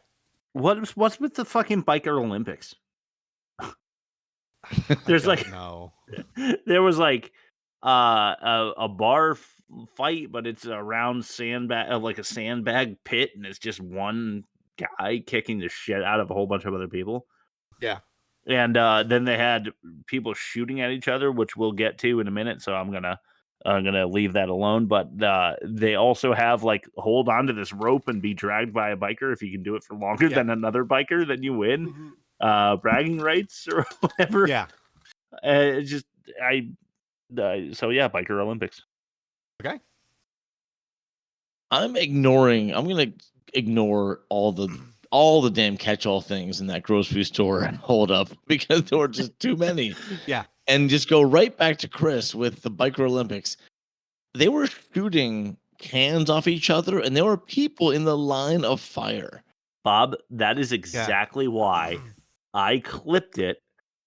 What's with the fucking biker Olympics? There's there was like a bar fight, but it's a round sandbag, like a sandbag pit, and it's just one guy kicking the shit out of a whole bunch of other people. Yeah. And then they had people shooting at each other, which we'll get to in a minute. So I'm gonna leave that alone. But they also have like hold on to this rope and be dragged by a biker. If you can do it for longer than another biker, then you win. Bragging rights or whatever. Yeah. Biker Olympics. Okay. I'm gonna ignore all the damn catch-all things in that grocery store hold up because there were just too many. Yeah. And just go right back to Chris with the Biker Olympics. They were shooting cans off each other, and there were people in the line of fire. Bob, that is exactly why I clipped it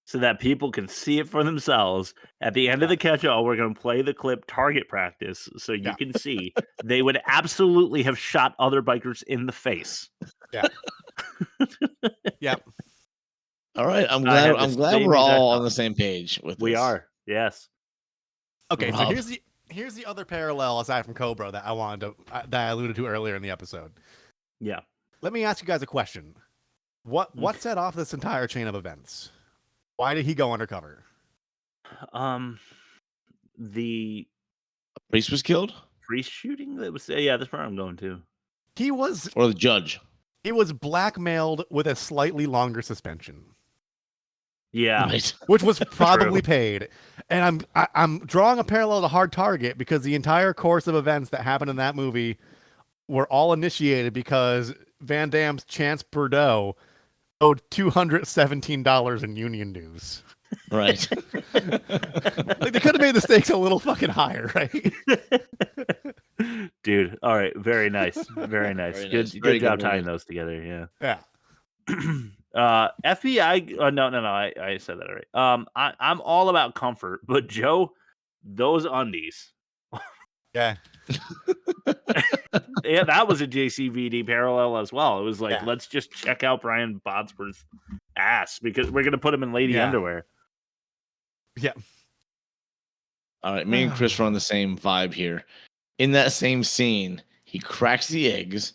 so that people can see it for themselves. At the end of the catch-all, we're going to play the clip target practice so you can see they would absolutely have shot other bikers in the face. Yeah. Yep. All right, I'm glad we're all on the same page with this. We are. Yes. Okay, Rob. so here's the other parallel aside from Cobra that I alluded to earlier in the episode. Yeah. Let me ask you guys a question. What set off this entire chain of events? Why did he go undercover? The priest was killed? Priest shooting? That was that's where I'm going to. He was or the judge. He was blackmailed with a slightly longer suspension. Yeah. Right. Which was probably paid. And I'm drawing a parallel to Hard Target because the entire course of events that happened in that movie were all initiated because Van Damme's Chance Bordeaux owed $217 in union dues. Right. Like they could have made the stakes a little fucking higher, right? Dude, all right, very nice. Very nice. Very Good nice. Very job good tying movie. those together, Yeah. FBI no, I said that already. I'm all about comfort, but Joe, those undies. Yeah. Yeah, that was a JCVD parallel as well. It was like, let's just check out Brian Bosworth's ass because we're gonna put him in lady underwear. Yeah. All right, me and Chris are on the same vibe here. In that same scene, he cracks the eggs,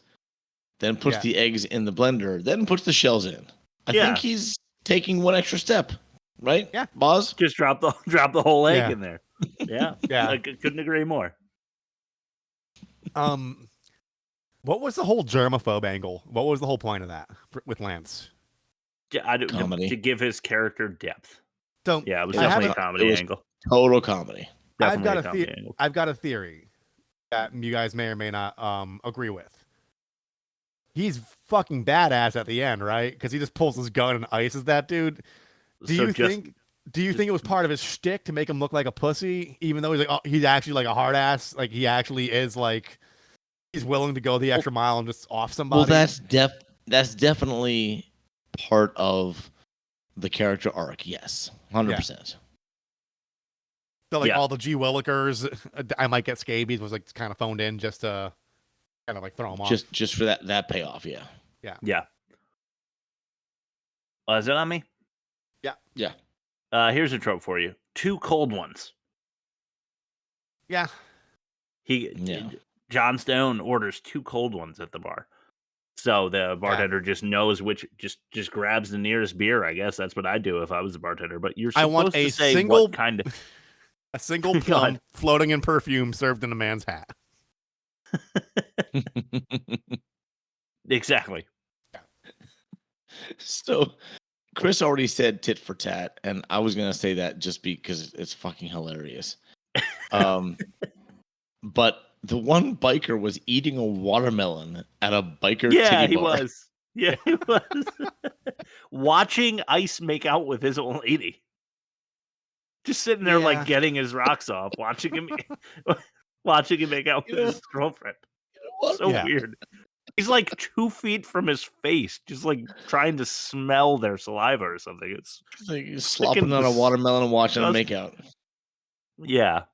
then puts the eggs in the blender, then puts the shells in. I think he's taking one extra step, right? Yeah. Boz? Just drop the whole egg in there. Yeah. Yeah. I couldn't agree more. What was the whole germaphobe angle? What was the whole point of that with Lance? Comedy. To give his character depth. So yeah, it was definitely a comedy angle. Total comedy. Definitely I've got a theory that you guys may or may not agree with. He's fucking badass at the end, right? Because he just pulls his gun and ices that dude. Do you think it was part of his shtick to make him look like a pussy, even though he's actually like a hard ass? Like he actually is like he's willing to go the extra mile and just off somebody. Well, that's definitely part of the character arc. Yes, 100%. So like all the G Willikers, I might get scabies was like kind of phoned in just to kind of like throw him off. Just for that payoff, yeah. Yeah. Is it on me? Yeah. Here's a trope for you: 2 cold ones. Yeah. John Stone orders 2 cold ones at the bar. So the bartender just knows which, just grabs the nearest beer. I guess that's what I'd do if I was a bartender. But you're I supposed want to a say single- what kind of A single plum floating in perfume served in a man's hat. Exactly. So Chris already said tit for tat, and I was gonna say that just because it's fucking hilarious. But the one biker was eating a watermelon at a biker Yeah, titty he bar. was. Yeah, he was. Watching Ice make out with his old lady. Just sitting there, like, Yeah. getting his rocks off, watching him make out with his girlfriend. So Yeah. weird. He's like 2 feet from his face, just like trying to smell their saliva or something. It's It's like he's slopping freaking on a watermelon and watching him make disgusting. out. Yeah.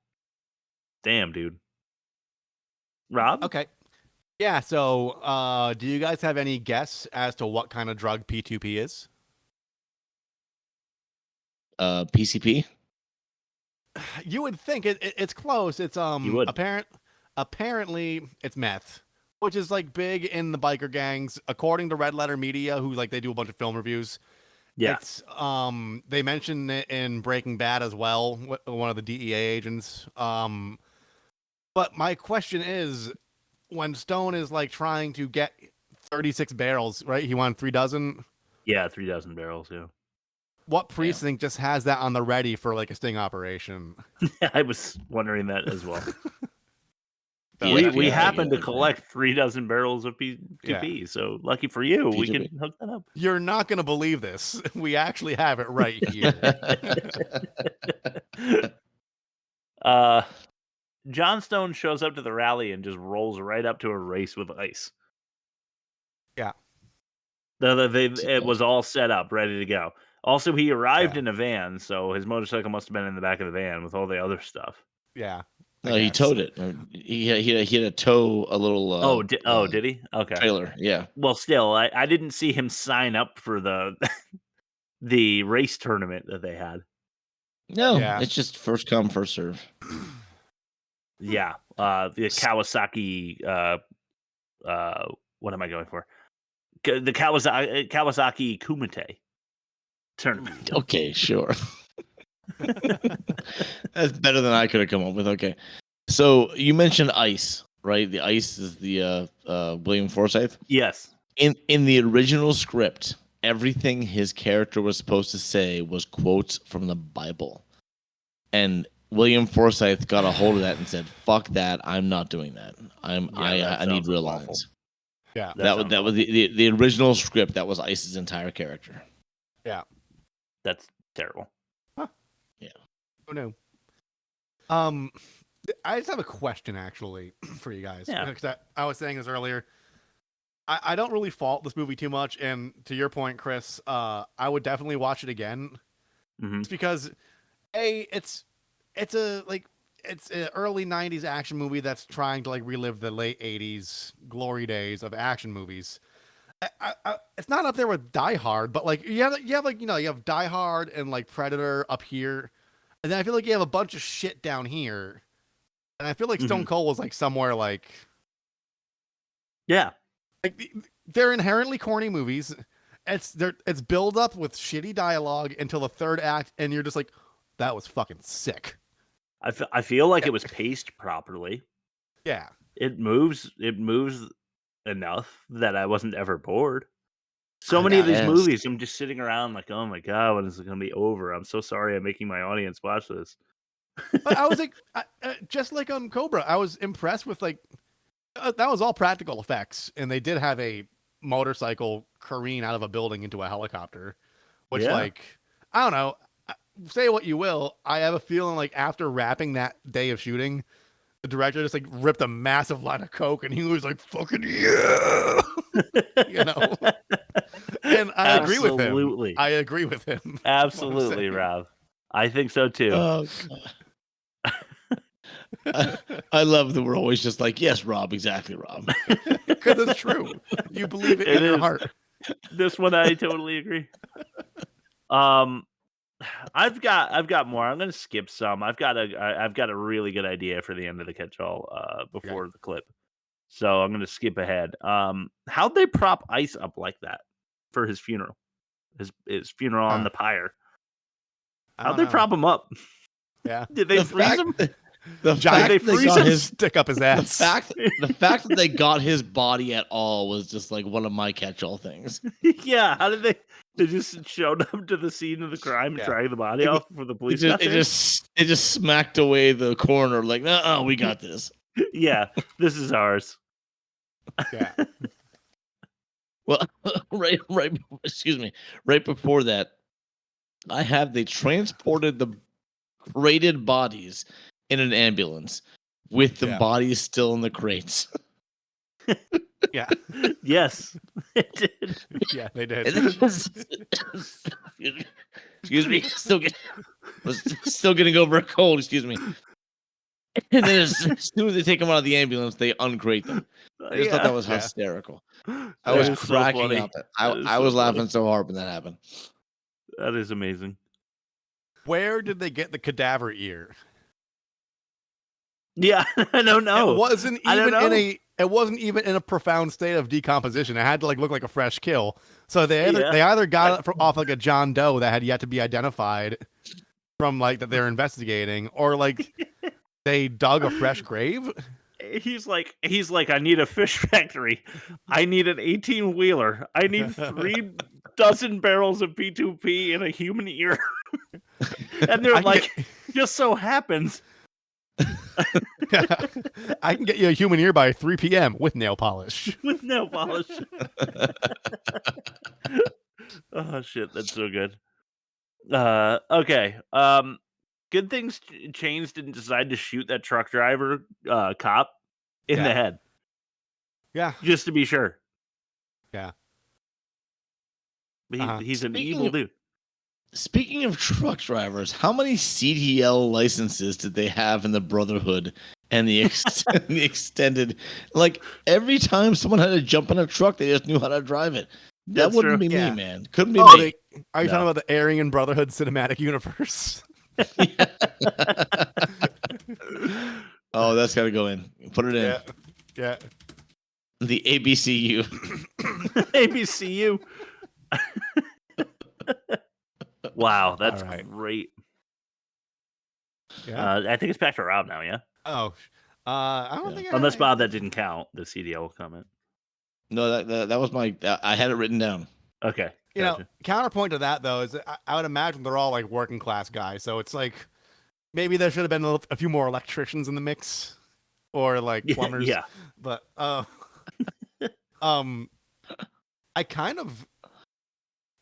Damn, dude. Rob? Okay. Yeah, so do you guys have any guess as to what kind of drug P2P is? PCP? You would think it's close. It's would. apparently it's meth, which is like big in the biker gangs, according to Red Letter Media, who like they do a bunch of film reviews. Yeah. It's they mentioned it in Breaking Bad as well, one of the DEA agents. But my question is, when Stone is like trying to get 36 barrels, right? He wanted 3 dozen. Yeah, 3 dozen barrels, yeah. What precinct just has that on the ready for like a sting operation? I was wondering that as well. Yeah, we yeah, happen yeah, to collect 3 dozen barrels of P2P, so lucky for you, we can P2P. hook that up. You're not going to believe this. We actually have it right here. John Stone shows up to the rally and just rolls right up to a race with Ice. Yeah. It was all set up, ready to go. Also, he arrived in a van, so his motorcycle must have been in the back of the van with all the other stuff. Yeah. No, he towed it. He had to tow a little. Did he? Okay. Trailer, yeah. Well, still, I didn't see him sign up for the the race tournament that they had. No, Yeah. it's just first come, first serve. Yeah, the Kawasaki. What am I going for? The Kawasaki Kumite tournament. Okay, sure. That's better than I could have come up with. Okay, so you mentioned Ice, right? The Ice is the William Forsythe. Yes. In the original script, everything his character was supposed to say was quotes from the Bible, and William Forsythe got a hold of that and said, "Fuck that! I'm not doing that. I need real lines." Yeah, that was the original script. That was Ice's entire character. Yeah, that's terrible. Huh. Yeah. Oh no. I just have a question actually for you guys. Yeah. Because I was saying this earlier. I don't really fault this movie too much, and to your point, Chris, I would definitely watch it again. Mm-hmm. It's because it's an early 90s action movie that's trying to like relive the late 80s glory days of action movies. It's not up there with Die Hard, but like you have Die Hard and like Predator up here, and then I feel like you have a bunch of shit down here, and I feel like Stone Cold was like somewhere like, yeah, like they're inherently corny movies. It's build up with shitty dialogue until the third act, and you're just like, that was fucking sick. I feel like it was paced properly. Yeah. It moves enough that I wasn't ever bored. So many of these movies, I'm just sitting around like, oh my god, when is it going to be over? I'm so sorry I'm making my audience watch this. But I was like, just like on Cobra, I was impressed with like, that was all practical effects. And they did have a motorcycle careen out of a building into a helicopter, which like, I don't know. Say what you will, I have a feeling like after wrapping that day of shooting, the director just like ripped a massive line of coke, and he was like, "Fucking yeah," you know. And I agree with him. I agree with him. Absolutely, Rob. I think so too. Oh, I love that we're always just like, yes, Rob, exactly, Rob. Because it's true. You believe it in your heart. This one, I totally agree. I've got more. I'm going to skip some. I've got a really good idea for the end of the catch-all before the clip. So I'm gonna skip ahead. How'd they prop Ice up like that for his funeral? His funeral on the pyre. How'd they prop him up? Yeah. Did they freeze him? The Giant fact they got his stick up his ass. the fact that they got his body at all was just like one of my catch-all things. Yeah, how did they just showed up to the scene of the crime and dragged the body off before the police got there? It just smacked away the coroner like, no, we got this. Yeah, this is ours. Yeah. Well, excuse me. Right before that, they transported the crated bodies in an ambulance with the bodies still in the crates. Yeah. Yes, it did. Yeah, they did. Excuse me. Still getting over a cold. Excuse me. And then as soon as they take them out of the ambulance, they uncrate them. I just thought that was hysterical. I was cracking up. I was laughing so hard when that happened. That is amazing. Where did they get the cadaver ear? Yeah, I don't know. It wasn't even in a profound state of decomposition. It had to look like a fresh kill. So they either got it off like a John Doe that had yet to be identified from that they're investigating, or they dug a fresh grave. He's like, I need a fish factory. I need an 18-wheeler. I need 3 dozen barrels of P2P and a human ear. And they're just so happens. I can get you a human ear by 3 p.m. with nail polish. With nail polish. Oh, shit. That's so good. Okay. Good things Chains didn't decide to shoot that truck driver cop in the head. Yeah. Just to be sure. Yeah. But he's an evil dude. Speaking of truck drivers, how many CDL licenses did they have in the Brotherhood and the extended? Every time someone had to jump in a truck, they just knew how to drive it. That wouldn't be me, man. Couldn't be me. Are you talking about the Aryan Brotherhood Cinematic Universe? Oh, that's got to go in. Put it in. Yeah. The ABCU. ABCU. Wow, that's great. Yeah. I think it's back to Rob now, yeah? Oh. I don't think Unless, Bob, that didn't count, the CDL comment. No, that was I had it written down. Okay. You know, counterpoint to that, though, is I would imagine they're all working class guys. So it's maybe there should have been a few more electricians in the mix, or plumbers. Yeah. But I kind of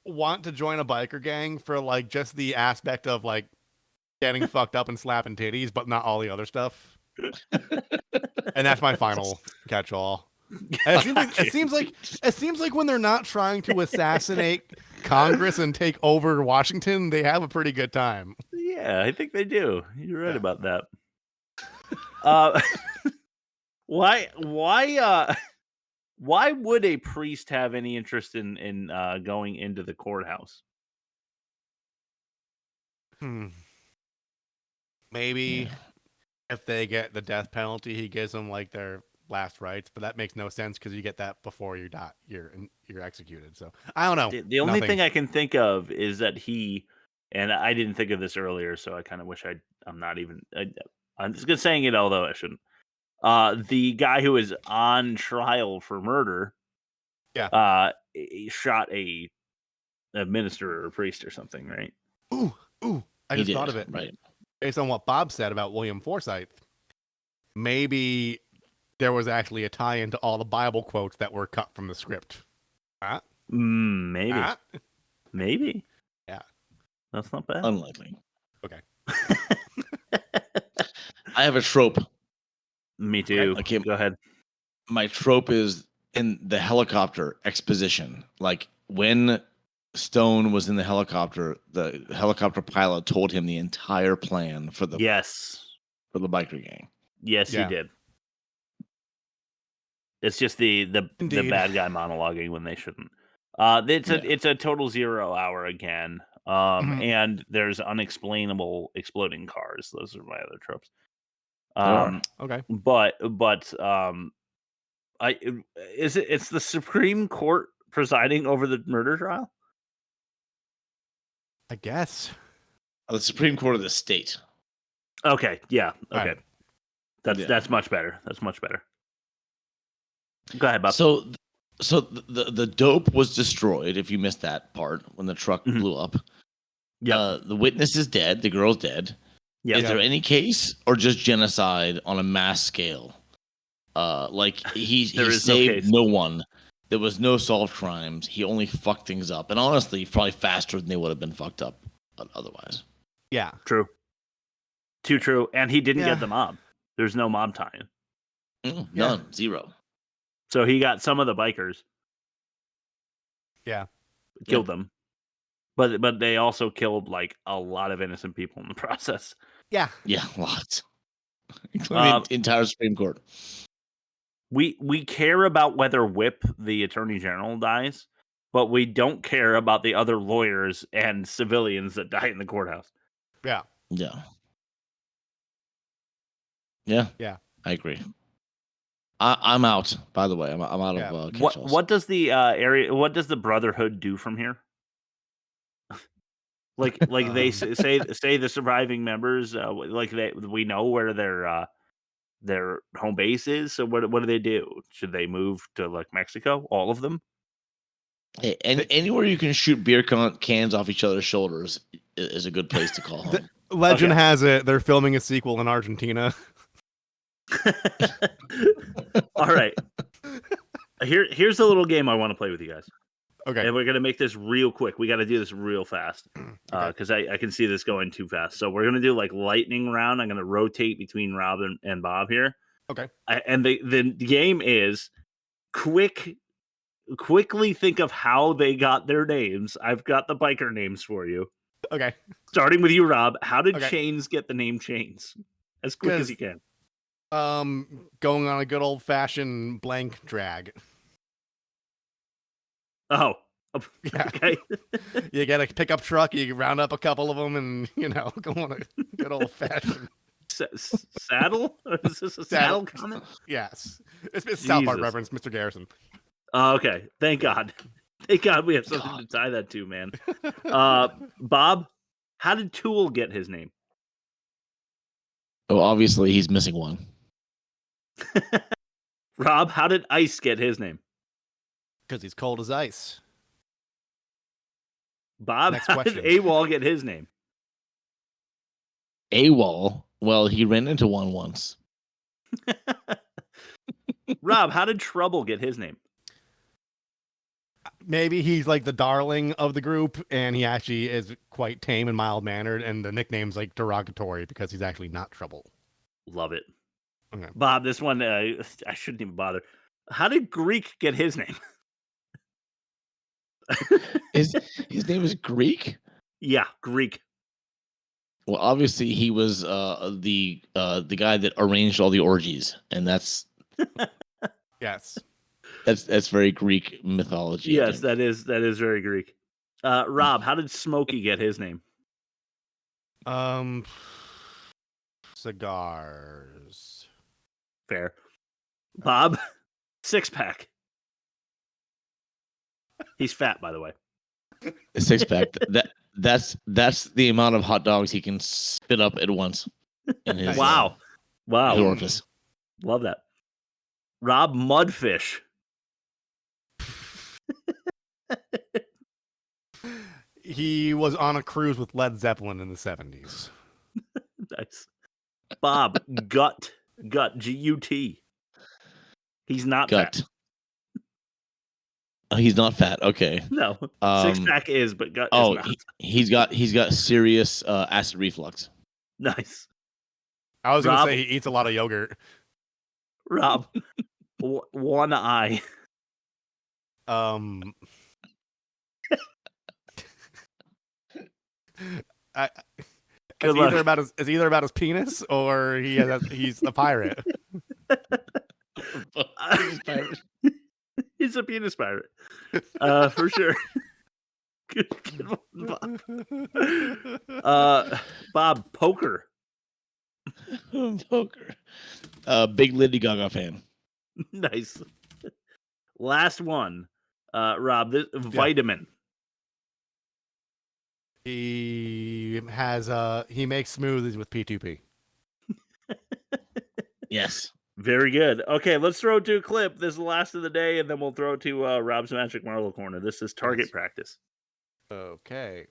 want to join a biker gang for just the aspect of getting fucked up and slapping titties, but not all the other stuff. And that's my final catch-all. It seems like when they're not trying to assassinate Congress and take over Washington, they have a pretty good time. Yeah, I think they do. You're right about that. Why would a priest have any interest in going into the courthouse? Maybe if they get the death penalty, he gives them their last rites, but that makes no sense because you get that before you die. You're executed. So I don't know. The only thing I can think of is that and I didn't think of this earlier, so I kind of wish I'm just saying it, although I shouldn't. The guy who is on trial for murder, he shot a minister or a priest or something, right? Ooh! I just thought of it. Right. Based on what Bob said about William Forsythe, maybe there was actually a tie-in to all the Bible quotes that were cut from the script. Maybe. Maybe. Yeah. That's not bad. Unlikely. Okay. I have a trope. Me too. Okay, go ahead. My trope is in the helicopter exposition. When Stone was in the helicopter pilot told him the entire plan for the biker gang. Yes, he did. It's just the bad guy monologuing when they shouldn't. It's a total 0 hour again. And there's unexplainable exploding cars. Those are my other tropes. Okay. But It's the Supreme Court presiding over the murder trial? I guess. The Supreme Court of the state. Okay, yeah, okay. Right. That's much better. That's much better. Go ahead, Bob. So the dope was destroyed. If you missed that part when the truck blew up, the witness is dead. The girl's dead. Yeah. Is there any case or just genocide on a mass scale? Like he saved no one. There was no solved crimes. He only fucked things up, and honestly, probably faster than they would have been fucked up otherwise. Yeah, true. Too true. And he didn't get the mob. There's no mob tie-in. None. Zero. So he got some of the bikers. Yeah. Killed them. But they also killed like a lot of innocent people in the process. Yeah. Yeah, lots. Including the entire Supreme Court. We care about whether Whip, the Attorney General, dies, but we don't care about the other lawyers and civilians that die in the courthouse. Yeah. Yeah. Yeah. Yeah. I agree. I'm out. By the way, I'm out of what does the what does the Brotherhood do from here? like they say the surviving members we know where their home base is. So what do they do? Should they move to like Mexico? All of them? Hey, and anywhere you can shoot beer cans off each other's shoulders is a good place to call home. Legend has it they're filming a sequel in Argentina. All right. Here's a little game I want to play with you guys. Okay. And we're going to make this real quick. We got to do this real fast because I can see this going too fast. So we're going to do like lightning round. I'm going to rotate between Rob and Bob here. Okay. And the game is quickly think of how they got their names. I've got the biker names for you. Okay. Starting with you, Rob. How did Chains get the name Chains? As quick as you can. Going on a good old fashioned blank drag. Oh, yeah. Okay. You get a pickup truck, you round up a couple of them, and go on a good old fashioned saddle. Or is this a saddle comment? Yes, it's South Park reference, Mr. Garrison. Okay, thank God. Thank God we have something to tie that to, man. Bob, how did Tool get his name? Oh, obviously he's missing one. Rob, how did Ice get his name? Because he's cold as ice. Bob, how did AWOL get his name? AWOL? Well, he ran into one once. Rob, how did Trouble get his name? Maybe he's like the darling of the group, and he actually is quite tame and mild-mannered, and the nickname's like derogatory because he's actually not Trouble. Love it. Okay. Bob, this one, I shouldn't even bother. How did Greek get his name? His name is Greek? Yeah, Greek. Well, obviously he was the guy that arranged all the orgies, and that's yes, that's very Greek mythology. Yes, that is very Greek. Rob, how did Smokey get his name? Cigars. Fair. Bob, Six Pack. He's fat, by the way. A six pack. That's the amount of hot dogs he can spit up at once. In his, wow. His orifice. Love that. Rob, Mudfish. He was on a cruise with Led Zeppelin in the 70s. Nice. Bob, Gut, G-U-T. He's not Gut. fat. Oh, he's not fat. Okay. No. Six Pack is, but Gut is not. He's got serious acid reflux. Nice. I was going to say he eats a lot of yogurt. Rob, One Eye. It's either about his penis or he's a pirate. He's a penis pirate. For sure. Good one, Bob. Bob, Poker. Poker. Big Lady Gaga fan. Nice. last one. Rob, this vitamin. He has he makes smoothies with P2P. Yes. Very good. Okay, let's throw it to a clip. This is the last of the day, and then we'll throw it to Rob's Magic Marvel Corner. This is target practice. Okay.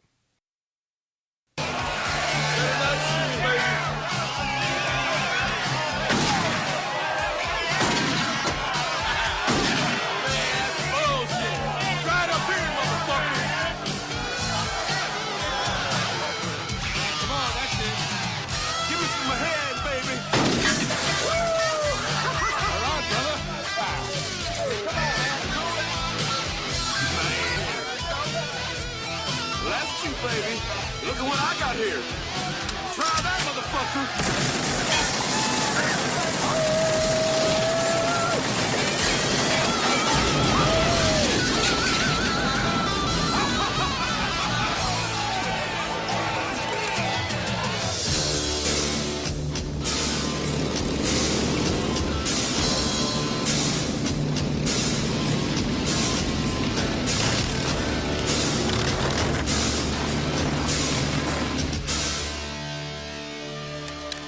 Baby, look at what I got here. Try that,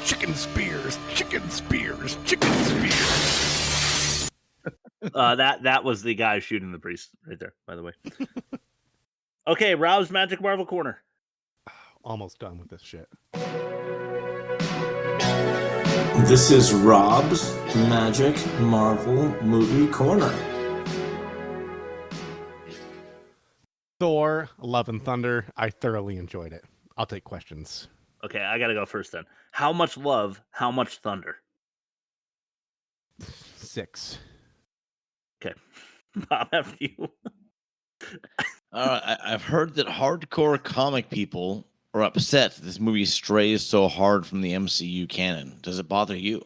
Chicken spears, chicken spears, chicken spears. That was the guy shooting the priest right there, by the way. Okay, Rob's Magic Marvel Corner. Almost done with this shit. This is Rob's Magic Marvel Movie Corner. Thor, Love and Thunder. I thoroughly enjoyed it. I'll take questions. Okay, I gotta go first then. How much love? How much thunder? 6. Okay, Bob, after you. I've heard that hardcore comic people are upset that this movie strays so hard from the MCU canon. Does it bother you?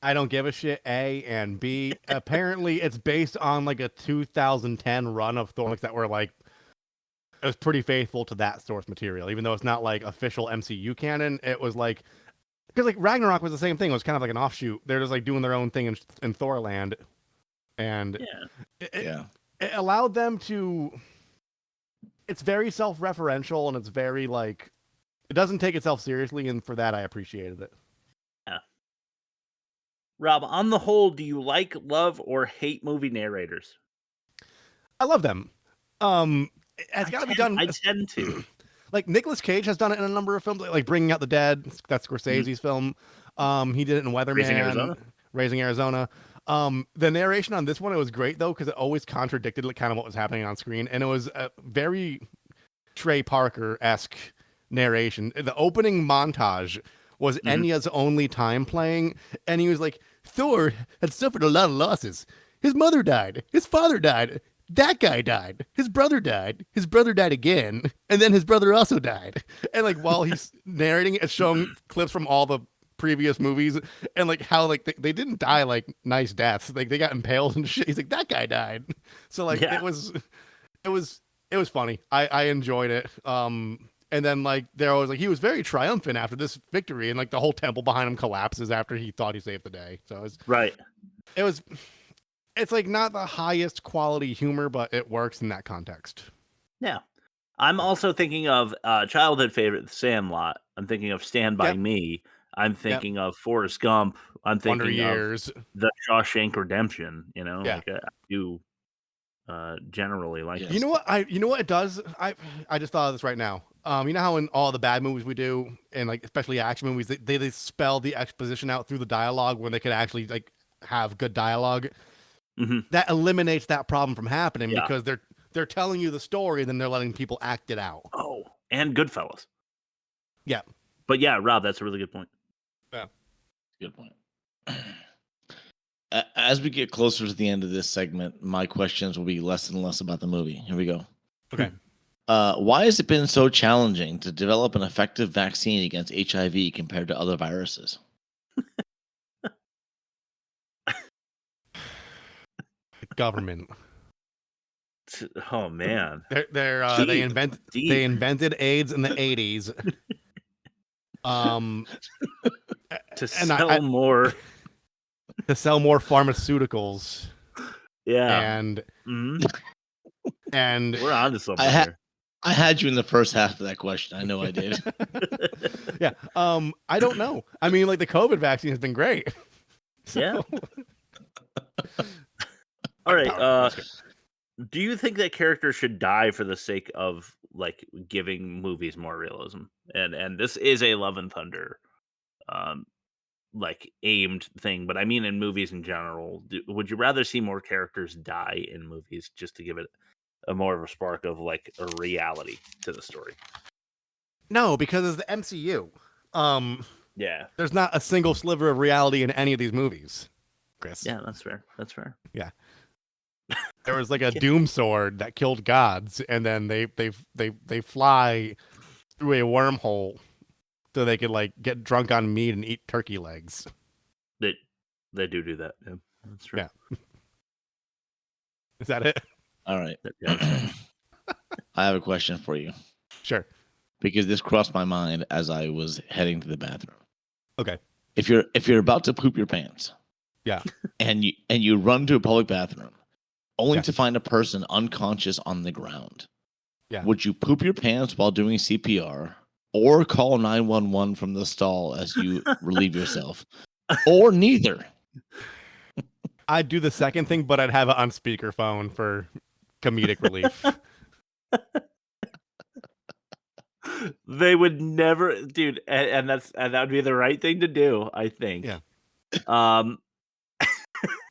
I don't give a shit, A, and B. Apparently, it's based on like a 2010 run of Thor that were like, it was pretty faithful to that source material, even though it's not like official MCU canon. It was like, because like Ragnarok was the same thing. It was kind of like an offshoot. They're just like doing their own thing in Thorland, and it allowed them to. It's very self-referential, and it's very like, it doesn't take itself seriously, and for that I appreciated it. Yeah. Rob, on the whole, do you like, love, or hate movie narrators? I love them. It's got to be done. I tend to. Like Nicolas Cage has done it in a number of films, like Bringing Out the Dead. That's Scorsese's film. He did it in Weatherman. Raising Arizona. The narration on this one, it was great though, because it always contradicted like kind of what was happening on screen, and it was a very Trey Parker-esque narration. The opening montage was Enya's only time playing, and he was like, Thor had suffered a lot of losses. His mother died. His father died. That guy died. His brother died. His brother died again. And then his brother also died. And like while he's narrating it, it's showing clips from all the previous movies and like how like they didn't die like nice deaths. Like they got impaled and shit. He's like, that guy died. So like it was funny. I enjoyed it. And then like there was like he was very triumphant after this victory, and like the whole temple behind him collapses after he thought he saved the day. So it was it's like not the highest quality humor, but it works in that context. Yeah. I'm also thinking of childhood favorite, Sandlot. I'm thinking of Stand By Me. I'm thinking of Forrest Gump. I'm thinking of The Shawshank Redemption. You know, like I do generally like it. You know what it does? I just thought of this right now. You know how in all the bad movies we do, and like especially action movies, they spell the exposition out through the dialogue when they could actually like have good dialogue. That eliminates that problem from happening because they're telling you the story, and then they're letting people act it out. Oh, and Goodfellas. Yeah. But yeah, Rob, that's a really good point. Yeah. Good point. As we get closer to the end of this segment, my questions will be less and less about the movie. Here we go. Okay. Why has it been so challenging to develop an effective vaccine against HIV compared to other viruses? Government. Oh man. They invented AIDS in the 80s. To sell more pharmaceuticals. Yeah. And Mhm. and We're on to something I here. had you in the first half of that question. I know I did. yeah, I don't know. I mean, like the COVID vaccine has been great. Yeah. All right. Do you think that characters should die for the sake of like giving movies more realism? And this is a Love and Thunder, like aimed thing, but I mean in movies in general. Would you rather see more characters die in movies just to give it a more of a spark of like a reality to the story? No, because it's the MCU. Yeah. There's not a single sliver of reality in any of these movies, Chris. Yeah, that's fair. That's fair. Yeah. There was like a doom sword that killed gods, and then they fly through a wormhole so they could like get drunk on meat and eat turkey legs. They do that. Yeah, that's true. Yeah. Is that it? All right. Yeah. I have a question for you. Sure. Because this crossed my mind as I was heading to the bathroom. Okay. If you're about to poop your pants, yeah, and you run to a public bathroom, only to find a person unconscious on the ground, would you poop your pants while doing CPR, or call 911 from the stall as you relieve yourself, or neither? I'd do the second thing, but I'd have it on speakerphone for comedic relief. They would never, dude, and that would be the right thing to do, I think. Yeah.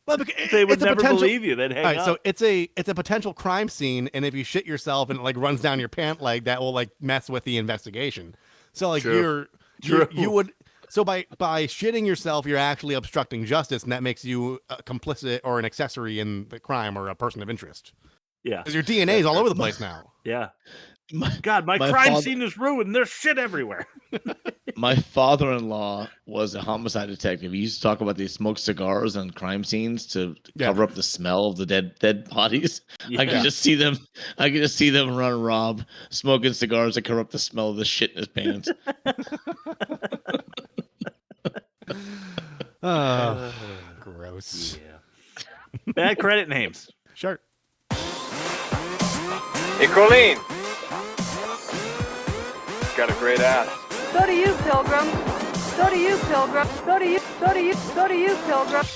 Well, they would never believe you. They'd hang up. So it's a potential crime scene, and if you shit yourself and it like runs down your pant leg, that will like mess with the investigation. So like True. you would. So by shitting yourself, you're actually obstructing justice, and that makes you complicit or an accessory in the crime or a person of interest. Yeah, because your DNA is all over the place now. Yeah. God, my crime scene is ruined. There's shit everywhere. My father-in-law was a homicide detective. He used to talk about these smoked cigars and crime scenes to cover up the smell of the dead bodies. Yeah. I could just see them. I could just see them run Rob smoking cigars to cover up the smell of the shit in his pants. Gross. Yeah. Bad credit names. Sure. Hey, Colleen. Got a great ass. So do you, Pilgrim. So do you, Pilgrim. So do you, Pilgrim.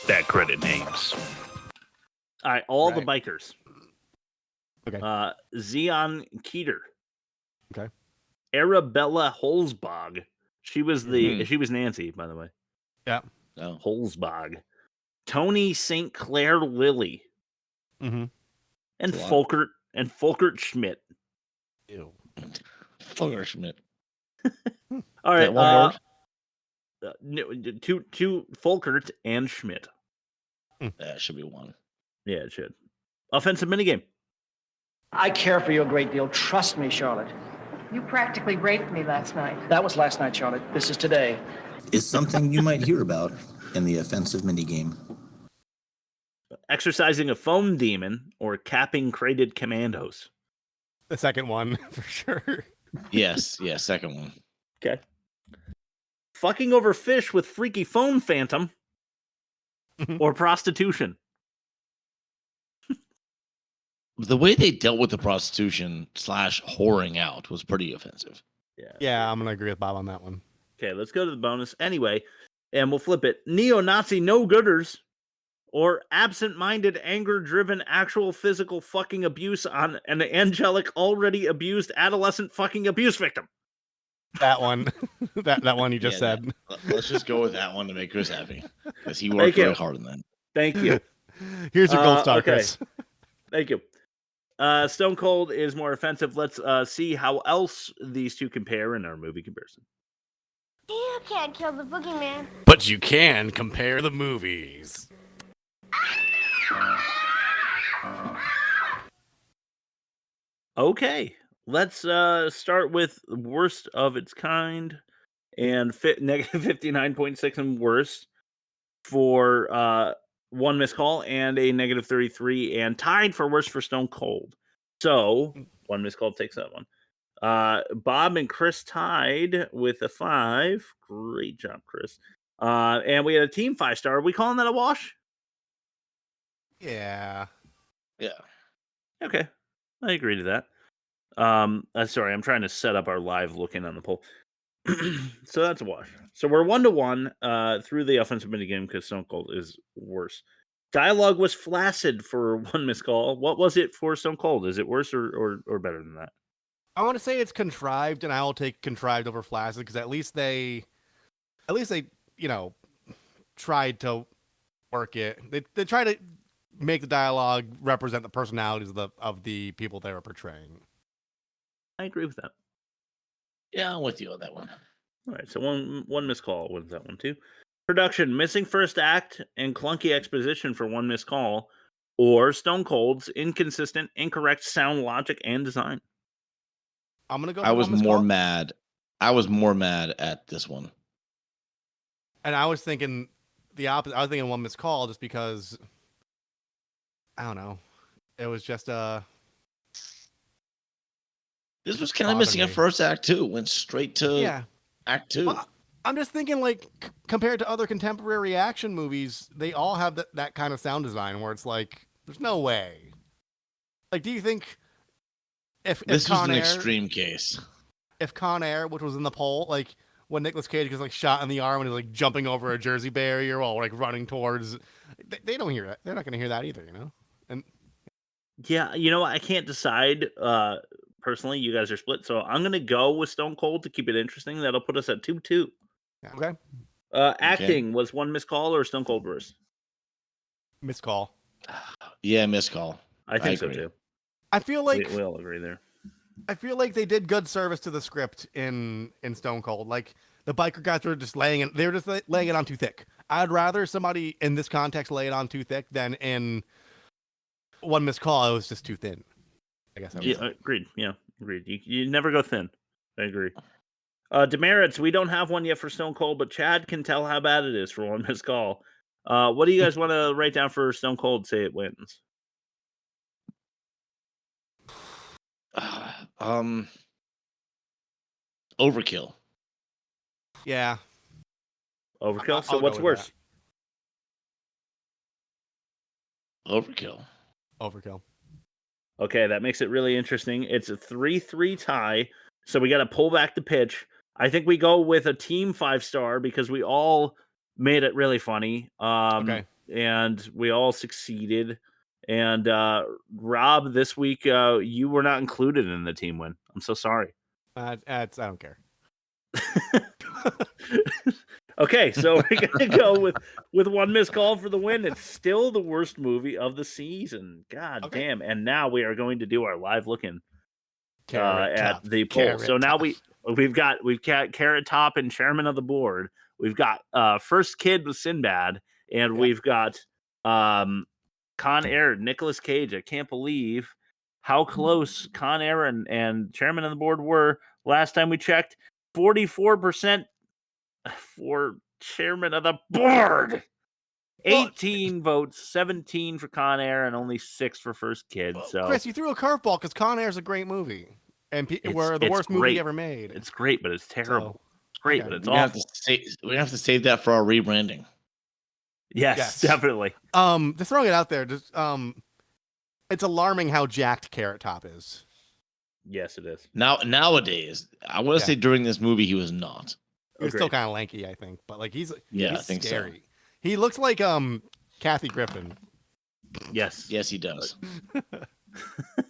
Bad credit names. All right, all the bikers. Okay. Zeon Keeter. Okay. Arabella Holzbog. She was Nancy, by the way. Yeah. Oh. Holzbog. Tony St. Clair Lilly. Mm-hmm. And Folkert Schmidt. Ew. Folkert Schmidt. All right. One word? Two Folkert and Schmidt. That should be one. Yeah, it should. Offensive minigame. I care for you a great deal. Trust me, Charlotte. You practically raped me last night. That was last night, Charlotte. This is today. Is something you might hear about in the offensive minigame. Exercising a foam demon or capping crated commandos. The second one, for sure. Yes, second one. Okay. Fucking over fish with freaky foam phantom or prostitution. The way they dealt with the prostitution / whoring out was pretty offensive. Yeah, I'm gonna agree with Bob on that one. Okay, let's go to the bonus anyway, and we'll flip it. Neo-Nazi no-gooders or absent-minded, anger-driven, actual physical fucking abuse on an angelic, already abused adolescent fucking abuse victim. That one. that one you just said. Let's just go with that one to make Chris happy. Because he worked really hard on that. Thank you. Here's your gold star, okay. Chris. Thank you. Stone Cold is more offensive. Let's see how else these two compare in our movie comparison. You can't kill the boogeyman. But you can compare the movies. Okay, let's start with worst of its kind and negative 59.6 and worse for one missed call and a negative 33 and tied for worst for Stone Cold. So one missed call takes that one. Bob and Chris tied with a 5. Great job, Chris. And we had a team 5-star. Are we calling that a wash? Yeah. Yeah. Okay, I agree to that. Sorry, I'm trying to set up our live looking on the poll. So that's a wash. So we're 1-1 through the offensive minigame because Stone Cold is worse. Dialogue was flaccid for one missed call. What was it for Stone Cold? Is it worse or better than that? I want to say it's contrived, and I will take contrived over flaccid because at least they, tried to work it. They try to make the dialogue represent the personalities of the people they were portraying. I agree with that. Yeah, I'm with you on that one. All right, so one missed call wins that one too. Production, missing first act and clunky exposition for one missed call, or Stone Cold's inconsistent, incorrect sound logic and design. I'm gonna go. I was more mad. I was more mad at this one. And I was thinking the opposite. I was thinking one missed call just because I don't know. It was just This was kind of missing a first act too. Went straight to act 2. Well, I'm just thinking, like, compared to other contemporary action movies, they all have that kind of sound design where it's like, there's no way. Like, do you think if this was Con an Air, extreme case? If Con Air, which was in the poll, like when Nicolas Cage gets like shot in the arm and he's like jumping over a Jersey barrier while like running towards, they don't hear that. They're not going to hear that either, you know. And yeah, I can't decide. Personally, you guys are split, so I'm gonna go with Stone Cold to keep it interesting. That'll put us at 2-2. Okay. Acting was one missed call or Stone Cold worse? Missed call. Yeah, missed call. I think so too. I feel like we all agree there. I feel like they did good service to the script in Stone Cold. Like the biker guys were just laying it on too thick. I'd rather somebody in this context lay it on too thick than in one missed call. It was just too thin. I guess. Agreed. Yeah, agreed. You never go thin. I agree. Demerits, we don't have one yet for Stone Cold, but Chad can tell how bad it is for one missed call. What do you guys want to write down for Stone Cold? Say it wins. Overkill. Yeah. Overkill. So what's worse? Overkill. Overkill. Okay, that makes it really interesting. It's a 3-3 tie, so we got to pull back the pitch. I think we go with a team 5-star because we all made it really funny. Okay. And we all succeeded. And Rob, this week you were not included in the team win. I'm so sorry. I don't care. Okay, so we're gonna go with one missed call for the win. It's still the worst movie of the season. God damn! And now we are going to do our live looking at the poll. So now we've got Carrot Top and chairman of the board. We've got First Kid with Sinbad, and we've got Con Air, Nicolas Cage. I can't believe how close Con Air and chairman of the board were last time we checked. 44% for chairman of the board. 18 votes, 17 for Con Air, and only 6 for First Kid. So Chris, you threw a curveball because Con Air is a great movie, and we're the worst movie ever made. It's great, but it's terrible. It's great, but it's we awful. We have to save that for our rebranding. Yes, definitely. Just throwing it out there, just it's alarming how jacked Carrot Top is. Yes, it is. Nowadays, I want to say during this movie he was not. He was still kind of lanky, I think, but like he's I think scary. So. He looks like Kathy Griffin. Yes, he does.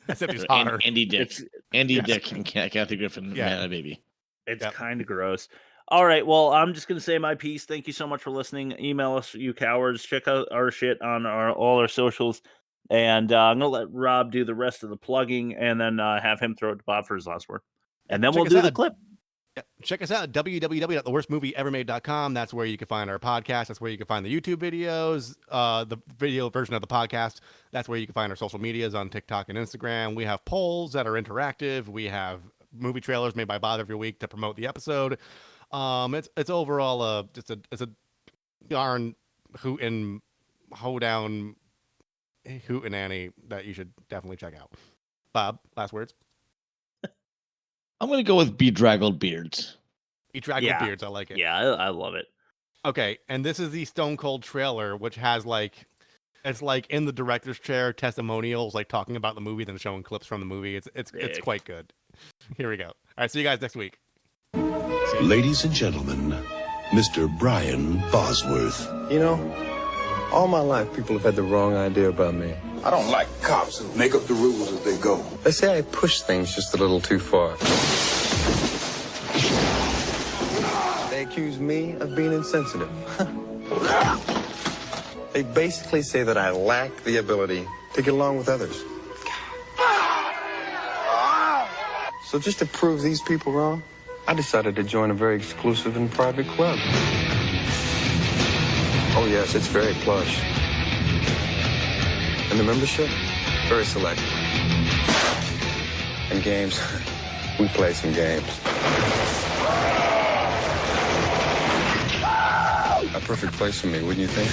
Except he's hotter. Andy Dick, Dick, and Kathy Griffin. Yeah, baby. It's kind of gross. All right, well, I'm just gonna say my piece. Thank you so much for listening. Email us, you cowards. Check out our shit on all our socials, and I'm gonna let Rob do the rest of the plugging, and then have him throw it to Bob for his last word, and then we'll do the clip. Check us out at www.theworstmovieevermade.com. That's where you can find our podcast. That's where you can find the YouTube videos, the video version of the podcast. That's where you can find our social medias on TikTok and Instagram. We have polls that are interactive. We have movie trailers made by Bob every week to promote the episode. It's overall it's a darn hootin' hoedown hootenanny that you should definitely check out. Bob, last words. I'm going to go with Bedraggled Beards. Bedraggled Beards, I like it. Yeah, I love it. Okay, and this is the Stone Cold trailer, which has like It's like in the director's chair, testimonials, like talking about the movie, then showing clips from the movie. It's quite good. Here we go. All right, see you guys next week. Ladies and gentlemen, Mr. Brian Bosworth. You know, all my life people have had the wrong idea about me. I don't like cops who make up the rules as they go. They say I push things just a little too far. They accuse me of being insensitive. They basically say that I lack the ability to get along with others. So just to prove these people wrong, I decided to join a very exclusive and private club. Oh yes, it's very plush. And the membership, very select. And games, we play some games. A perfect place for me, wouldn't you think?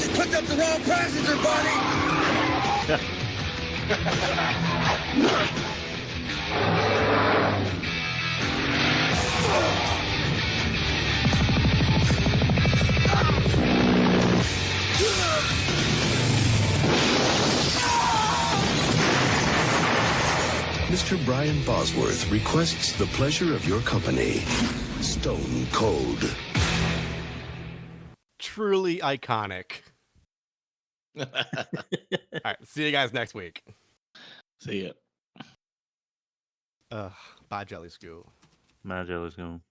You picked up the wrong passenger, buddy! Mr. Brian Bosworth requests the pleasure of your company. Stone Cold. Truly iconic. All right, see you guys next week. See ya. Bye, Jelly School. Bye, Jelly School.